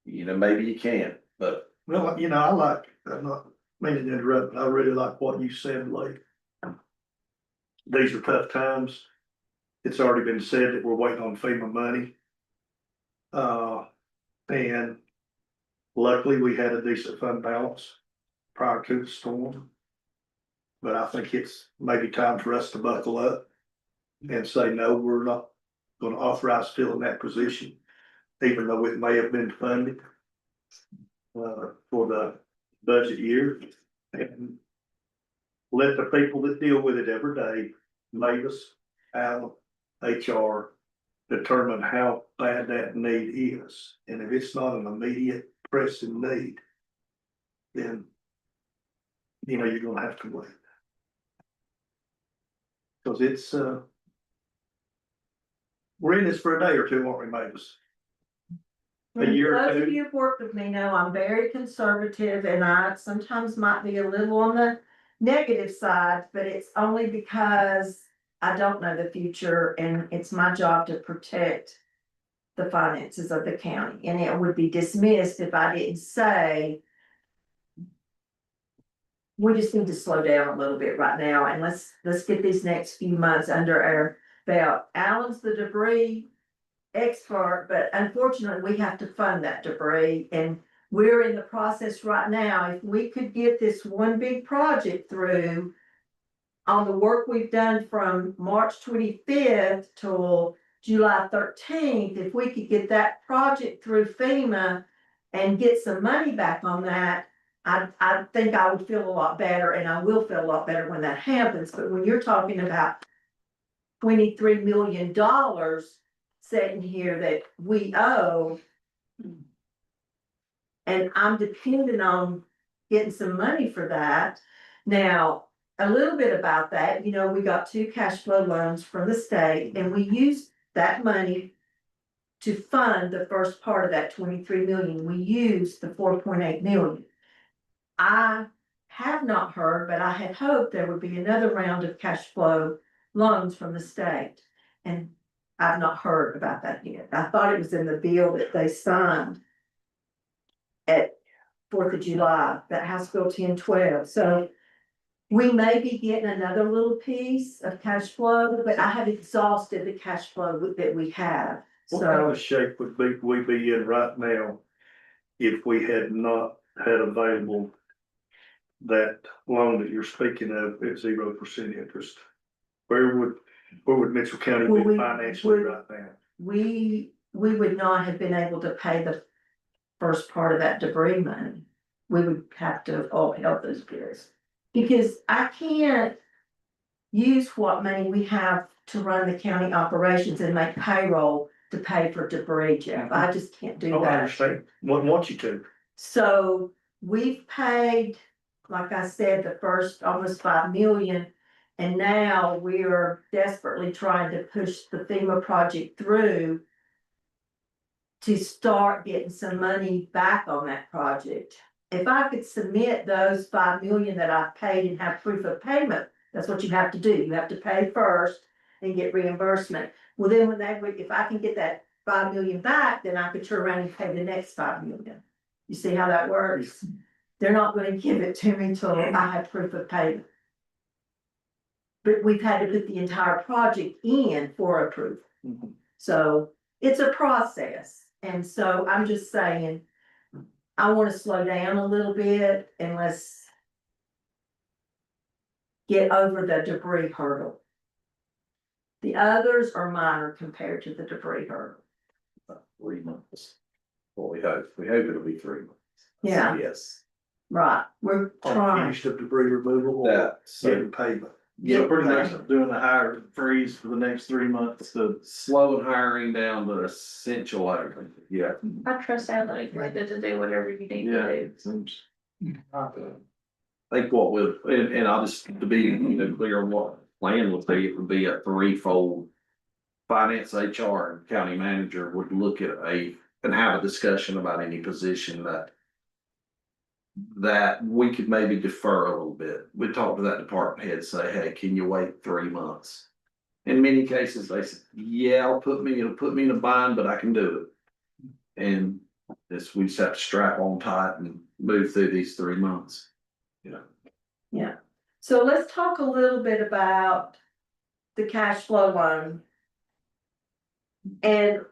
Maybe you can't, but. Well, I'm not meaning to interrupt, but I really like what you said, Blake. These are tough times. It's already been said that we're waiting on FEMA money. And luckily we had a decent fund balance prior to the storm. But I think it's maybe time for us to buckle up and say, no, we're not gonna authorize filling that position, even though it may have been funded for the budget year. And let the people that deal with it every day, Mavis, Alan, HR, determine how bad that need is. And if it's not an immediate pressing need, then, you're gonna have to wait. Cause it's, we're in this for a day or two, aren't we, Mavis? A year or Those of two? you who've worked with me know I'm very conservative and I sometimes might be a little on the negative side, but it's only because I don't know the future and it's my job to protect the finances of the county. And it would be dismissed if I didn't say we just need to slow down a little bit right now and let's get these next few months under our belt. Alan's the debris expert, but unfortunately, we have to fund that debris and we're in the process right now. If we could get this one big project through on the work we've done from March 25th till July 13th, if we could get that project through FEMA and get some money back on that, I think I would feel a lot better, and I will feel a lot better when that happens. But when you're talking about $23 million sitting here that we owe, and I'm dependent on getting some money for that. Now, a little bit about that, we got 2 cash flow loans from the state, and we used that money to fund the first part of that 23 million. We used the 4.8 million. I have not heard, but I had hoped there would be another round of cash flow loans from the state. And I've not heard about that yet. I thought it was in the bill that they signed at 4th of July, that House Bill 1012. So we may be getting another little piece of cash flow, but I have exhausted the cash flow that we have. What kind So of shape would we be in right now if we had not had available that loan that you're speaking of at 0% interest? Where would Mitchell County Well, be financially right now? we would not have been able to pay the first part of that debris money. We would have to have all held those bills. Because I can't use what money we have to run the county operations and make payroll to pay for debris, Jeff. I just can't do Oh, I that. understand. Wouldn't want you to. So we've paid, like I said, the first almost 5 million. And now we are desperately trying to push the FEMA project through to start getting some money back on that project. If I could submit those 5 million that I've paid and have proof of payment, that's what you have to do. You have to pay first and get reimbursement. Well, then if I can get that 5 million back, then I could turn around and pay the next 5 million. You see how that works? They're not going to give it to me until I have proof of payment. But we've had to put the entire project in for approval. So it's a process. And so I'm just saying, I want to slow down a little bit and let's get over the debris hurdle. The others are minor compared to the debris hurdle. 3 months. Well, we hope it'll be 3 months. Yeah. Yes. Right, we're trying. Finished of debris removal or That, getting payment. Yeah, pretty much doing the hire freeze for the next 3 months to. slowing hiring down to essential items. Yeah. I trust Alan to do whatever you need Yeah, to do. it seems. I think what we'll, and I'll just, to be, clear on what plan would be, it would be a threefold. Finance, HR, and county manager would look at and have a discussion about any position that we could maybe defer a little bit. We talk to that department head, say, hey, can you wait 3 months? In many cases, they said, yeah, it'll put me in a bind, but I can do it. And we just have to strap on tight and move through these 3 months. Yeah, so let's talk a little bit about the cash flow loan. And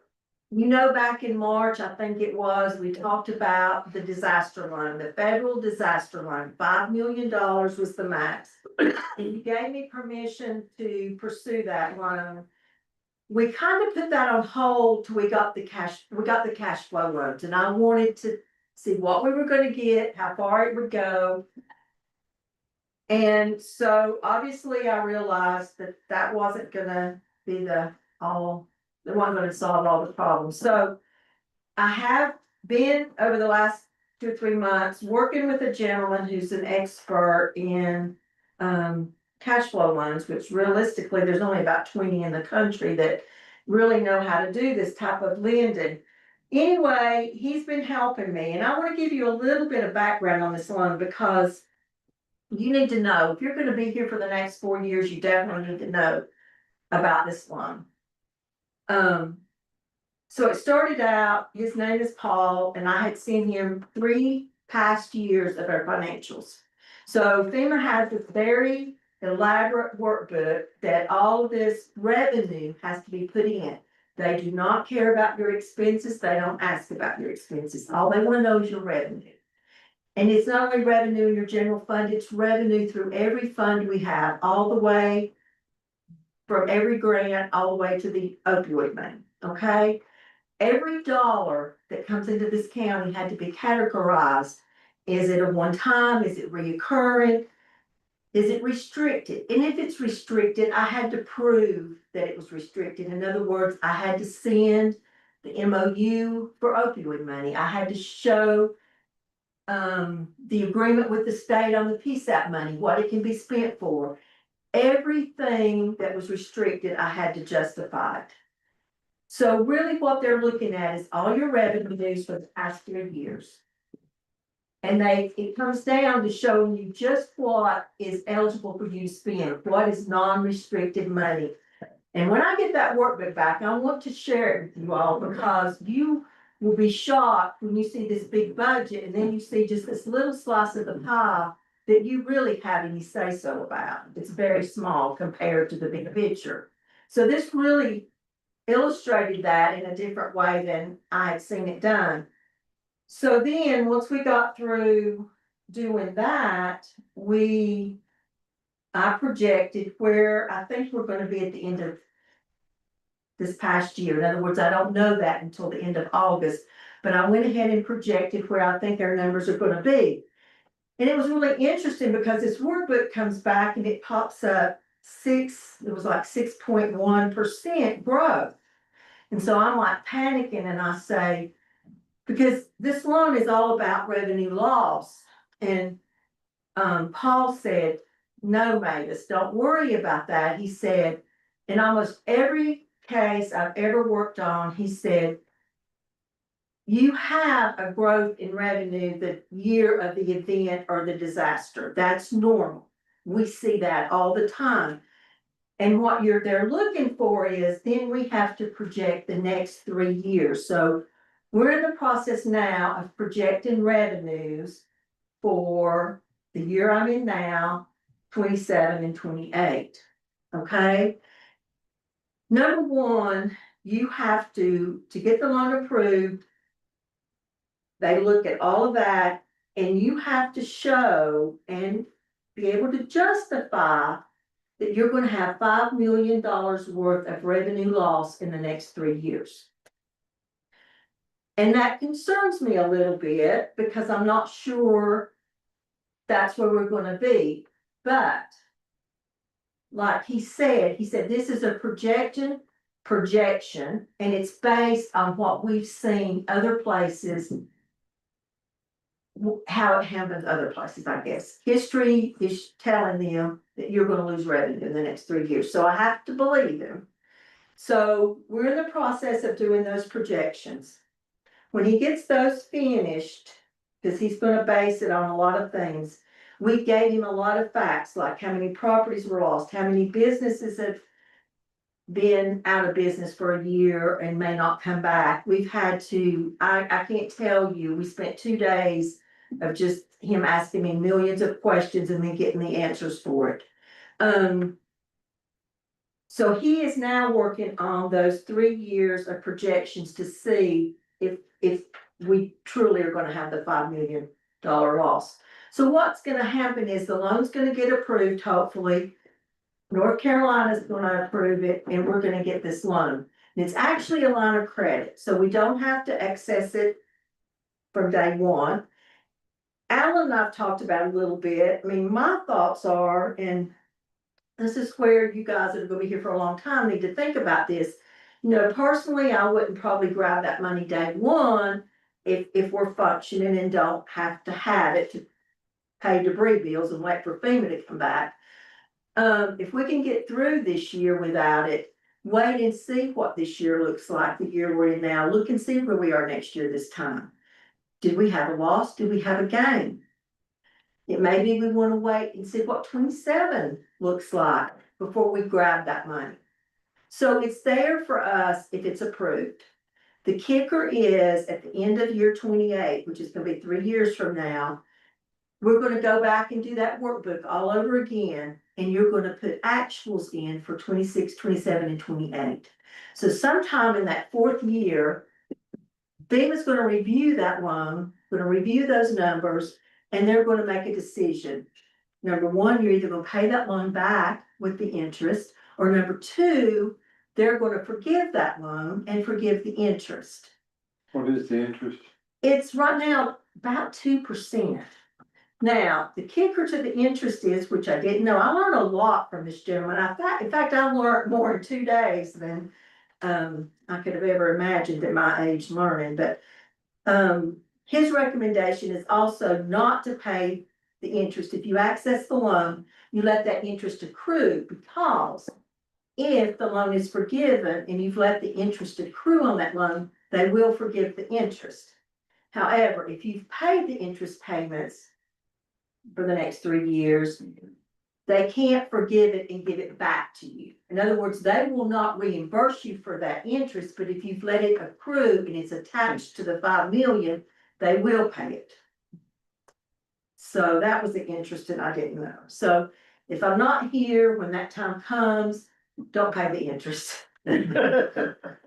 back in March, I think it was, we talked about the disaster loan, the federal disaster loan, $5 million was the max. And you gave me permission to pursue that loan. We kind of put that on hold till we got the cash flow loans, and I wanted to see what we were gonna get, how far it would go. And so obviously I realized that wasn't gonna be it wasn't gonna solve all the problems. So I have been over the last 2 or 3 months working with a gentleman who's an expert in cash flow loans, which realistically, there's only about 20 in the country that really know how to do this type of lending. Anyway, he's been helping me, and I want to give you a little bit of background on this loan because you need to know, if you're going to be here for the next 4 years, you definitely need to know about this loan. So it started out, his name is Paul, and I had seen him 3 past years of our financials. So FEMA has this very elaborate workbook that all of this revenue has to be put in. They do not care about your expenses. They don't ask about your expenses. All they want to know is your revenue. And it's not only revenue in your general fund, it's revenue through every fund we have, all the way from every grant, all the way to the opioid money, okay? Every dollar that comes into this county had to be categorized. Is it a one-time? Is it reoccurring? Is it restricted? And if it's restricted, I had to prove that it was restricted. In other words, I had to send the MOU for opioid money. I had to show the agreement with the state on the PSAP money, what it can be spent for. Everything that was restricted, I had to justify it. So really what they're looking at is all your revenues for the past 3 years. And it comes down to showing you just what is eligible for you to spend, what is non-restricted money. And when I get that workbook back, I want to share it with you all because you will be shocked when you see this big budget and then you see just this little slice of the pie that you really have any say-so about. It's very small compared to the big picture. So this really illustrated that in a different way than I had seen it done. So then, once we got through doing that, I projected where I think we're gonna be at the end of this past year. In other words, I don't know that until the end of August, but I went ahead and projected where I think our numbers are gonna be. And it was really interesting because this workbook comes back and it pops up it was like 6.1% growth. And so I'm like panicking and I say, because this loan is all about revenue loss. And Paul said, no, Mavis, don't worry about that. He said, in almost every case I've ever worked on, he said, you have a growth in revenue the year of the event or the disaster. That's normal. We see that all the time. And what they're looking for is then we have to project the next 3 years. So we're in the process now of projecting revenues for the year I'm in now, 27 and 28. Okay. Number one, you have to get the loan approved. They look at all of that and you have to show and be able to justify that you're going to have $5 million worth of revenue loss in the next 3 years. And that concerns me a little bit because I'm not sure that's where we're going to be. But like he said, this is a projection, and it's based on what we've seen other places, how it happens other places, I guess. History is telling them that you're going to lose revenue in the next 3 years. So I have to believe him. So we're in the process of doing those projections. When he gets those finished, because he's going to base it on a lot of things, we gave him a lot of facts, like how many properties were lost, how many businesses have been out of business for a year and may not come back. We've had to, I can't tell you, we spent 2 days of just him asking me millions of questions and then getting the answers for it. So he is now working on those 3 years of projections to see if we truly are going to have the $5 million loss. So what's going to happen is the loan's going to get approved, hopefully. North Carolina's going to approve it and we're going to get this loan. And it's actually a line of credit, so we don't have to access it from day one. Alan and I've talked about it a little bit. I mean, my thoughts are, and this is where you guys that are going to be here for a long time need to think about this. You know, personally, I wouldn't probably grab that money day one if we're functioning and don't have to have it to pay debris bills and wait for FEMA to come back. If we can get through this year without it, wait and see what this year looks like, the year we're in now. Look and see where we are next year this time. Did we have a loss? Did we have a gain? It may be we want to wait and see what 27 looks like before we grab that money. So it's there for us if it's approved. The kicker is at the end of year 28, which is going to be 3 years from now, we're gonna go back and do that workbook all over again, and you're gonna put actuals in for 26, 27, and 28. So sometime in that fourth year, FEMA's gonna review that loan, gonna review those numbers, and they're gonna make a decision. Number one, you're either gonna pay that loan back with the interest, or number two, they're gonna forgive that loan and forgive the interest. What is the interest? It's right now about 2%. Now, the kicker to the interest is, which I didn't know, I learned a lot from this gentleman. In fact, I learned more in 2 days than I could have ever imagined at my age learning, but his recommendation is also not to pay the interest. If you access the loan, you let that interest accrue, because if the loan is forgiven and you've let the interest accrue on that loan, they will forgive the interest. However, if you've paid the interest payments for the next 3 years, they can't forgive it and give it back to you. In other words, they will not reimburse you for that interest, but if you've let it accrue and it's attached to the 5 million, they will pay it. So that was the interest that I didn't know. So if I'm not here when that time comes, don't pay the interest.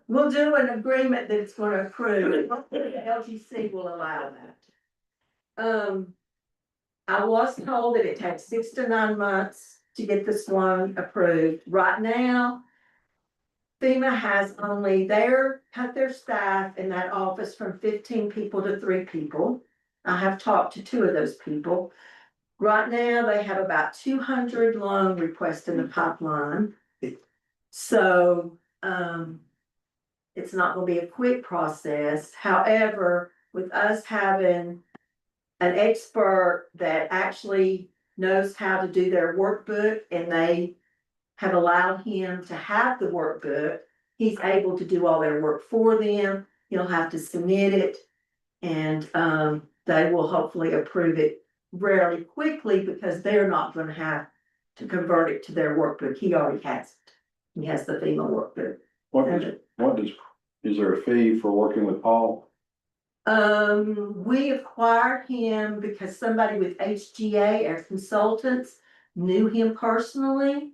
We'll do an agreement that it's gonna accrue. The LGC will allow that. I was told that it takes 6 to 9 months to get this loan approved. Right now, FEMA has only cut their staff in that office from 15 people to 3 people. I have talked to 2 of those people. Right now, they have about 200 loan requests in the pipeline. So, it's not gonna be a quick process. However, with us having an expert that actually knows how to do their workbook, and they have allowed him to have the workbook, he's able to do all their work for them. He'll have to submit it, and they will hopefully approve it fairly quickly, because they're not gonna have to convert it to their workbook. He already has it. He has the FEMA workbook. Is there a fee for working with Paul? We acquired him because somebody with HGA, our consultants, knew him personally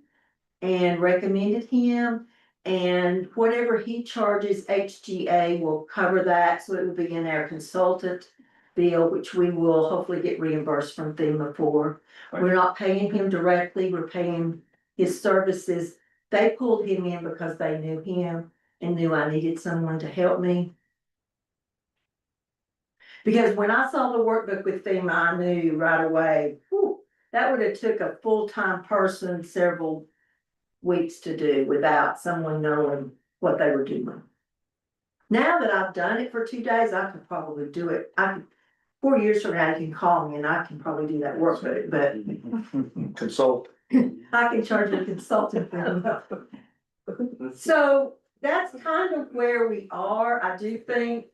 and recommended him. And whatever he charges, HGA will cover that, so it will be in our consultant bill, which we will hopefully get reimbursed from FEMA for. We're not paying him directly, we're paying his services. They pulled him in because they knew him and knew I needed someone to help me. Because when I saw the workbook with FEMA, I knew right away, whew, that would have took a full-time person several weeks to do without someone knowing what they were doing. Now that I've done it for 2 days, I could probably do it. 4 years from now, you can call me and I can probably do that workbook, but Consult. I can charge a consultant fee. So that's kind of where we are. I do think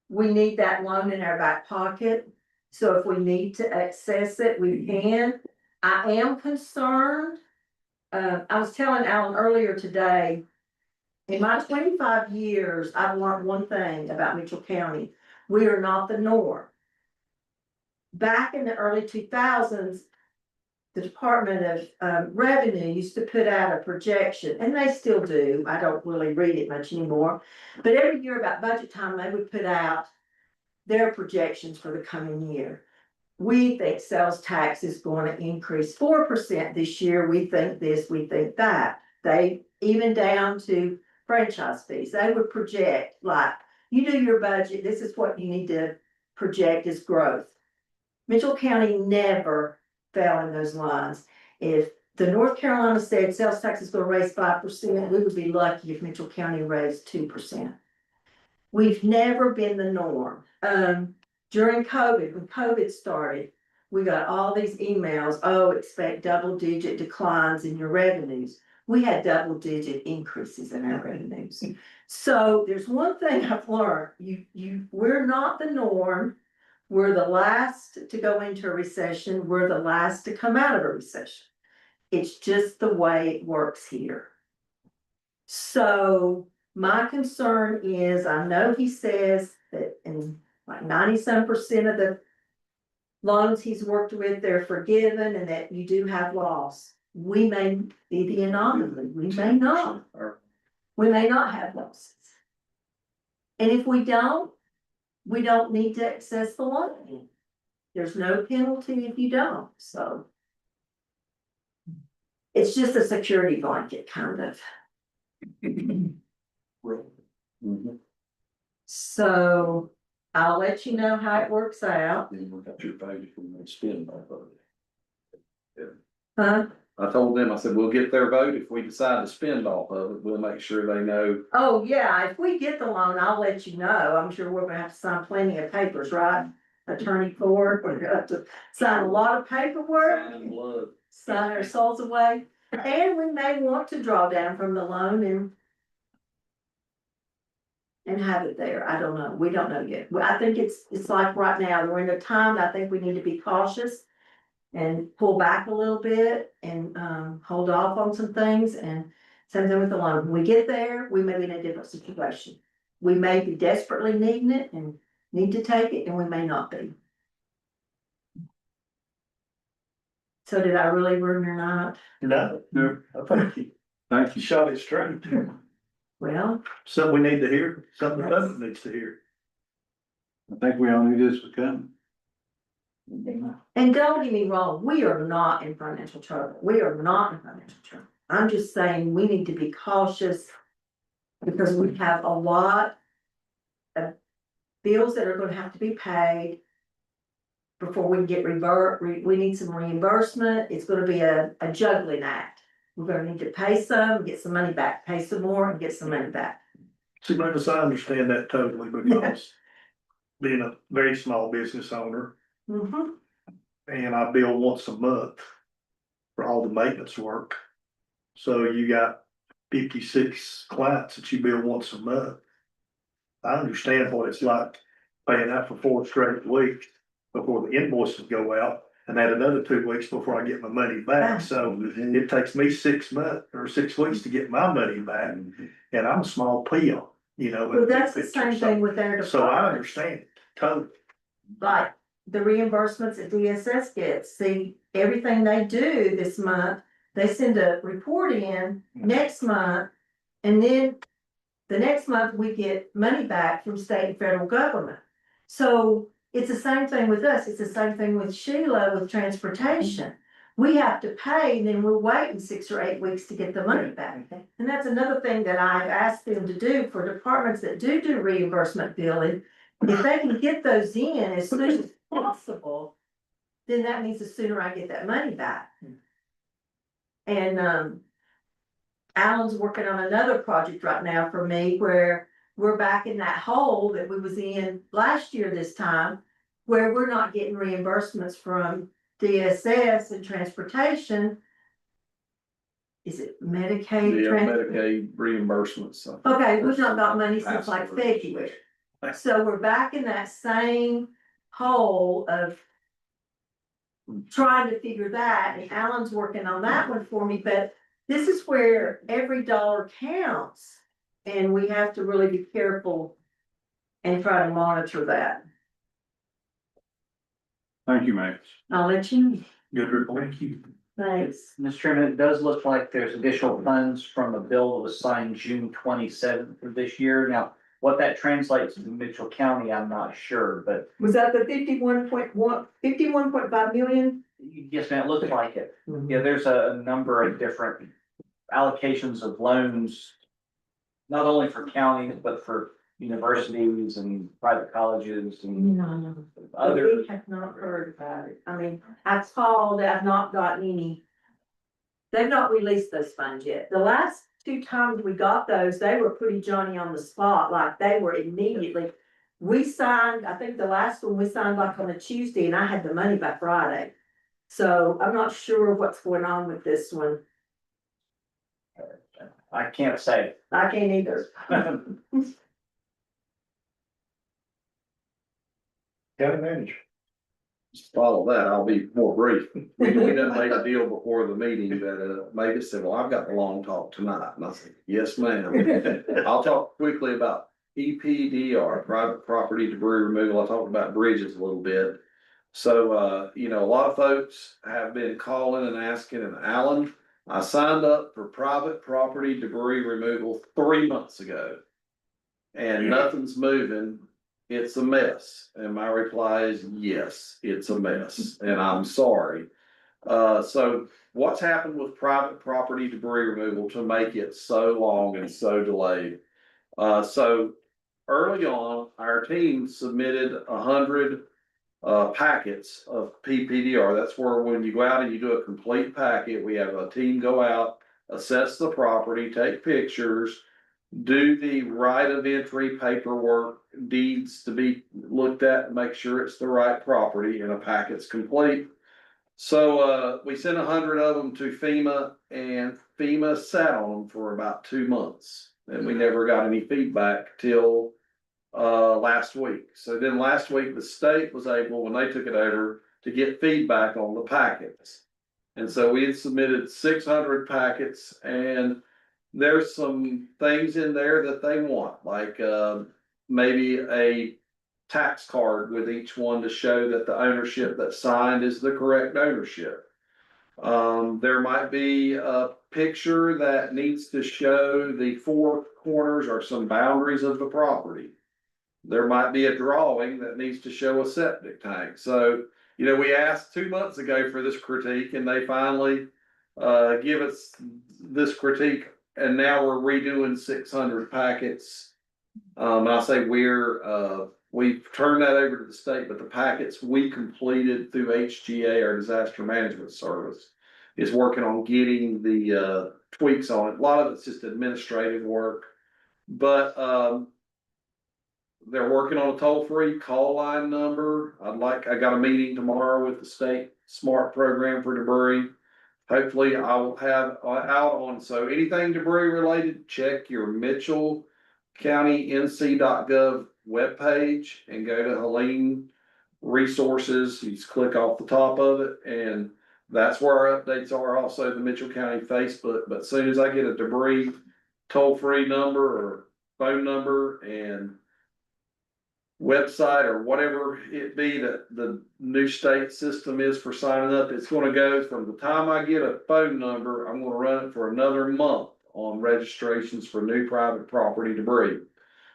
we need that loan in our back pocket. So if we need to access it, we can. I am concerned. I was telling Alan earlier today, in my 25 years, I've learned one thing about Mitchell County. We are not the norm. Back in the early 2000s, the Department of Revenue used to put out a projection, and they still do. I don't really read it much anymore. But every year about budget time, they would put out their projections for the coming year. We think sales tax is going to increase 4% this year. We think this, we think that. They, even down to franchise fees, they would project, like, you do your budget, this is what you need to project as growth. Mitchell County never fell in those lines. If the North Carolina said sales tax is going to raise 5%, we would be lucky if Mitchell County raised 2%. We've never been the norm. During COVID, when COVID started, we got all these emails, oh, expect double-digit declines in your revenues. We had double-digit increases in our revenues. So there's one thing I've learned, we're not the norm. We're the last to go into a recession. We're the last to come out of a recession. It's just the way it works here. So my concern is, I know he says that in like 90-some% of the loans he's worked with, they're forgiven and that you do have loss. We may be the anomaly, we may not. We may not have losses. And if we don't need to access the loan. There's no penalty if you don't, so. It's just a security blanket, kind of. Mhm. So I'll let you know how it works out. Then we got your vote if we want to spend off of it. Huh? I told them, I said, we'll get their vote. If we decide to spend off of it, we'll make sure they know. Oh, yeah, if we get the loan, I'll let you know. I'm sure we're gonna have to sign plenty of papers, right? Attorney Ford, we're gonna have to sign a lot of paperwork. Sign blood. Sign our souls away, and we may want to draw down from the loan and have it there. I don't know. We don't know yet. Well, I think it's like right now, we're in a time, I think we need to be cautious and pull back a little bit and, hold off on some things, and same thing with the loan. When we get there, we may be in a different situation. We may be desperately needing it and need to take it, and we may not be. So did I really ruin your night? No, No, I think you thank you. shot it straight. Well, Something we need to hear, something the public needs to hear. I think we all knew this was coming. and don't get me wrong, we are not in financial trouble. We are not in financial trouble. I'm just saying we need to be cautious because we have a lot of bills that are gonna have to be paid before we can get we need some reimbursement. It's gonna be a juggling act. We're gonna need to pay some, get some money back, pay some more and get some money back. See, Brenda, I understand that totally because being a very small business owner Mm-hmm. and I bill once a month for all the maintenance work. So you got 56 clients that you bill once a month. I understand what it's like paying out for 4 straight weeks before the invoices go out and add another 2 weeks before I get my money back. So it takes me 6 months or 6 weeks to get my money back. And I'm a small pill, you know. Well, that's the same thing with their department. So I understand totally. Like the reimbursements that DSS gets, see, everything they do this month, they send a report in next month. And then the next month we get money back from state and federal government. So it's the same thing with us. It's the same thing with Sheila with transportation. We have to pay and then we're waiting 6 or 8 weeks to get the money back. And that's another thing that I've asked them to do for departments that do reimbursement billing. If they can get those in as soon as possible, then that means the sooner I get that money back. And, Alan's working on another project right now for me where we're back in that hole that we was in last year this time, where we're not getting reimbursements from DSS and transportation. Is it Medicaid? Yeah, Medicaid reimbursements. Okay, we've not got money since like February. So we're back in that same hole of trying to figure that, and Alan's working on that one for me, but this is where every dollar counts. And we have to really be careful and try to monitor that. Thank you, Max. I'll let you, Good report. Thank you. thanks. Mr. Chairman, it does look like there's additional funds from a bill that was signed June 27th of this year. Now, what that translates to Mitchell County, I'm not sure, but Was that the 51.5 million? yes, ma'am, it looks like it. Yeah, there's a number of different allocations of loans, not only for counties, but for universities and private colleges and No. other. We have not heard about it. I mean, I've called, I've not gotten any. They've not released those funds yet. The last 2 times we got those, they were pretty Johnny on the spot, like they were immediately. We signed, I think the last one we signed like on a Tuesday and I had the money by Friday. So I'm not sure what's going on with this one. I can't say. I can't either. County manager. Just follow that, I'll be more brief. We done made a deal before the meeting that, Mavis said, well, I've got the long talk tonight. And I said, yes, ma'am. I'll talk quickly about EPDR, private property debris removal. I talked about bridges a little bit. So, you know, a lot of folks have been calling and asking, and Alan, I signed up for private property debris removal 3 months ago. And nothing's moving, it's a mess. And my reply is, yes, it's a mess, and I'm sorry. So what's happened with private property debris removal to make it so long and so delayed? So early on, our team submitted 100 packets of PPDR. That's where when you go out and you do a complete packet, we have a team go out, assess the property, take pictures, do the right of entry paperwork, deeds to be looked at and make sure it's the right property and a packet's complete. So, we sent 100 of them to FEMA, and FEMA sat on them for about 2 months. And we never got any feedback till last week. So then last week, the state was able, when they took it over, to get feedback on the packets. And so we had submitted 600 packets, and there's some things in there that they want, like maybe a tax card with each one to show that the ownership that signed is the correct ownership. There might be a picture that needs to show the four corners or some boundaries of the property. There might be a drawing that needs to show a septic tank. So, you know, we asked 2 months ago for this critique, and they finally give us this critique, and now we're redoing 600 packets. And I say we've turned that over to the state, but the packets we completed through HGA, our disaster management service, is working on getting the tweaks on it. A lot of it's just administrative work, but they're working on a toll-free call line number. I got a meeting tomorrow with the state SMART program for debris. Hopefully I will have out on, so anything debris related, check your Mitchell County NC.gov webpage and go to Helene Resources. You just click off the top of it, and that's where our updates are. Also the Mitchell County Facebook, but as soon as I get a debris toll-free number or phone number and website or whatever it be that the new state system is for signing up, it's gonna go from the time I get a phone number, I'm gonna run it for another month on registrations for new private property debris.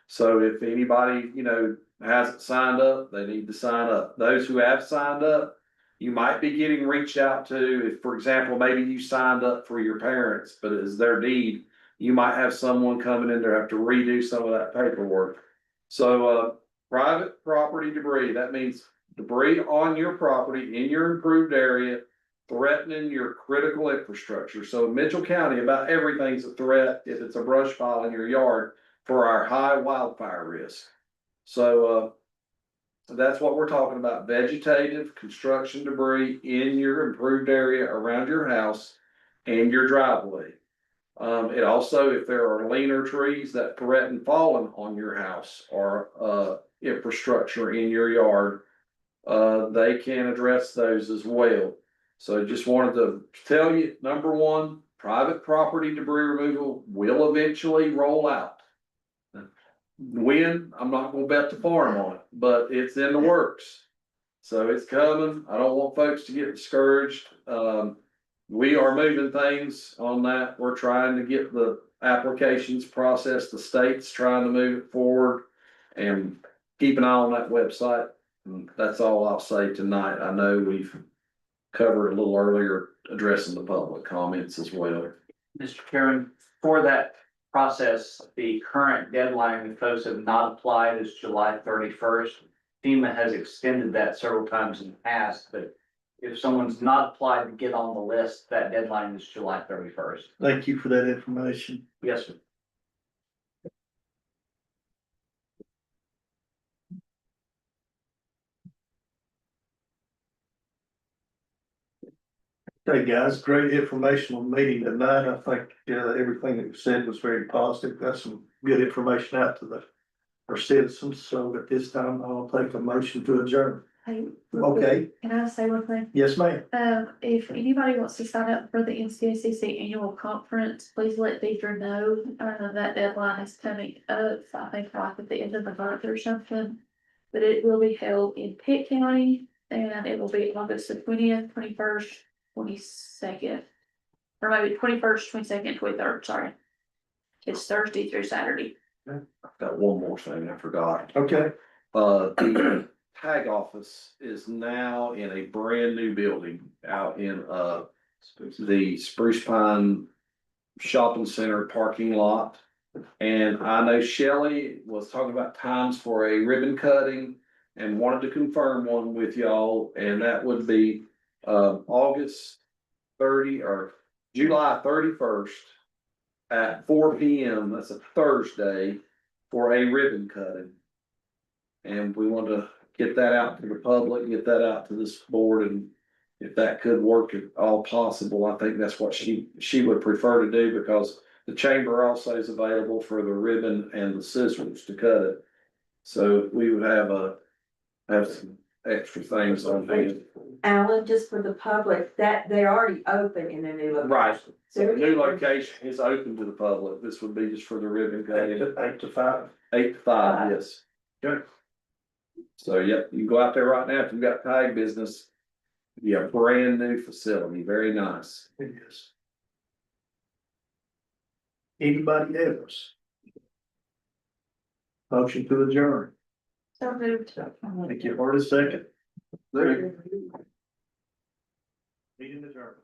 So if anybody, you know, hasn't signed up, they need to sign up. Those who have signed up, you might be getting reached out to. If, for example, maybe you signed up for your parents, but it's their deed, you might have someone coming in there have to redo some of that paperwork. So, private property debris, that means debris on your property in your improved area, threatening your critical infrastructure. So Mitchell County, about everything's a threat if it's a brush pile in your yard for our high wildfire risk. So, that's what we're talking about, vegetative construction debris in your improved area around your house and your driveway. It also, if there are leaner trees that threaten falling on your house or infrastructure in your yard, they can address those as well. So just wanted to tell you, number one, private property debris removal will eventually roll out. When, I'm not gonna bet the farm on it, but it's in the works. So it's coming. I don't want folks to get discouraged. We are moving things on that. We're trying to get the applications processed. The state's trying to move it forward, and keep an eye on that website. And that's all I'll say tonight. I know we've covered a little earlier addressing the public comments as well. Mr. Chairman, for that process, the current deadline, if folks have not applied, is July 31st. FEMA has extended that several times in the past, but if someone's not applied to get on the list, that deadline is July 31st. Thank you for that information. Yes, sir. Okay, guys, great informational meeting tonight. I think, everything that you said was very positive. Got some good information out to our citizens. So at this time, I'll take a motion to adjourn. Hey, Okay, can I say one thing? yes, ma'am. If anybody wants to sign up for the NCACC annual conference, please let Deidre know. That deadline is coming up, I think like at the end of the month or something. But it will be held in Pitt County, And it will be August the 20th, 21st, 22nd. Or maybe 21st, 22nd, 23rd, sorry. It's Thursday through Saturday. I've got one more thing I forgot. Okay. The tag office is now in a brand new building out in, the Spruce Pine Shopping Center parking lot. And I know Shelley was talking about times for a ribbon cutting and wanted to confirm one with y'all, and that would be, August 30 or July 31st at 4 p.m. That's a Thursday for a ribbon cutting. And we want to get that out to the public, get that out to this board, and if that could work at all possible, I think that's what she would prefer to do, because the chamber also is available for the ribbon and the scissors to cut it. So we would have some extra things on hand. Alan, just for the public, that they're already open in the new location. Right. So the new So- location is open to the public. This would be just for the ribbon cutting. 8 to 5. 8 to 5, yes. Good. So, yep, you can go out there right now if you've got tag business. Yeah, brand new facility, very nice. It is. Anybody else? Motion to adjourn. So moved. Thank you for a second. Meeting adjourned.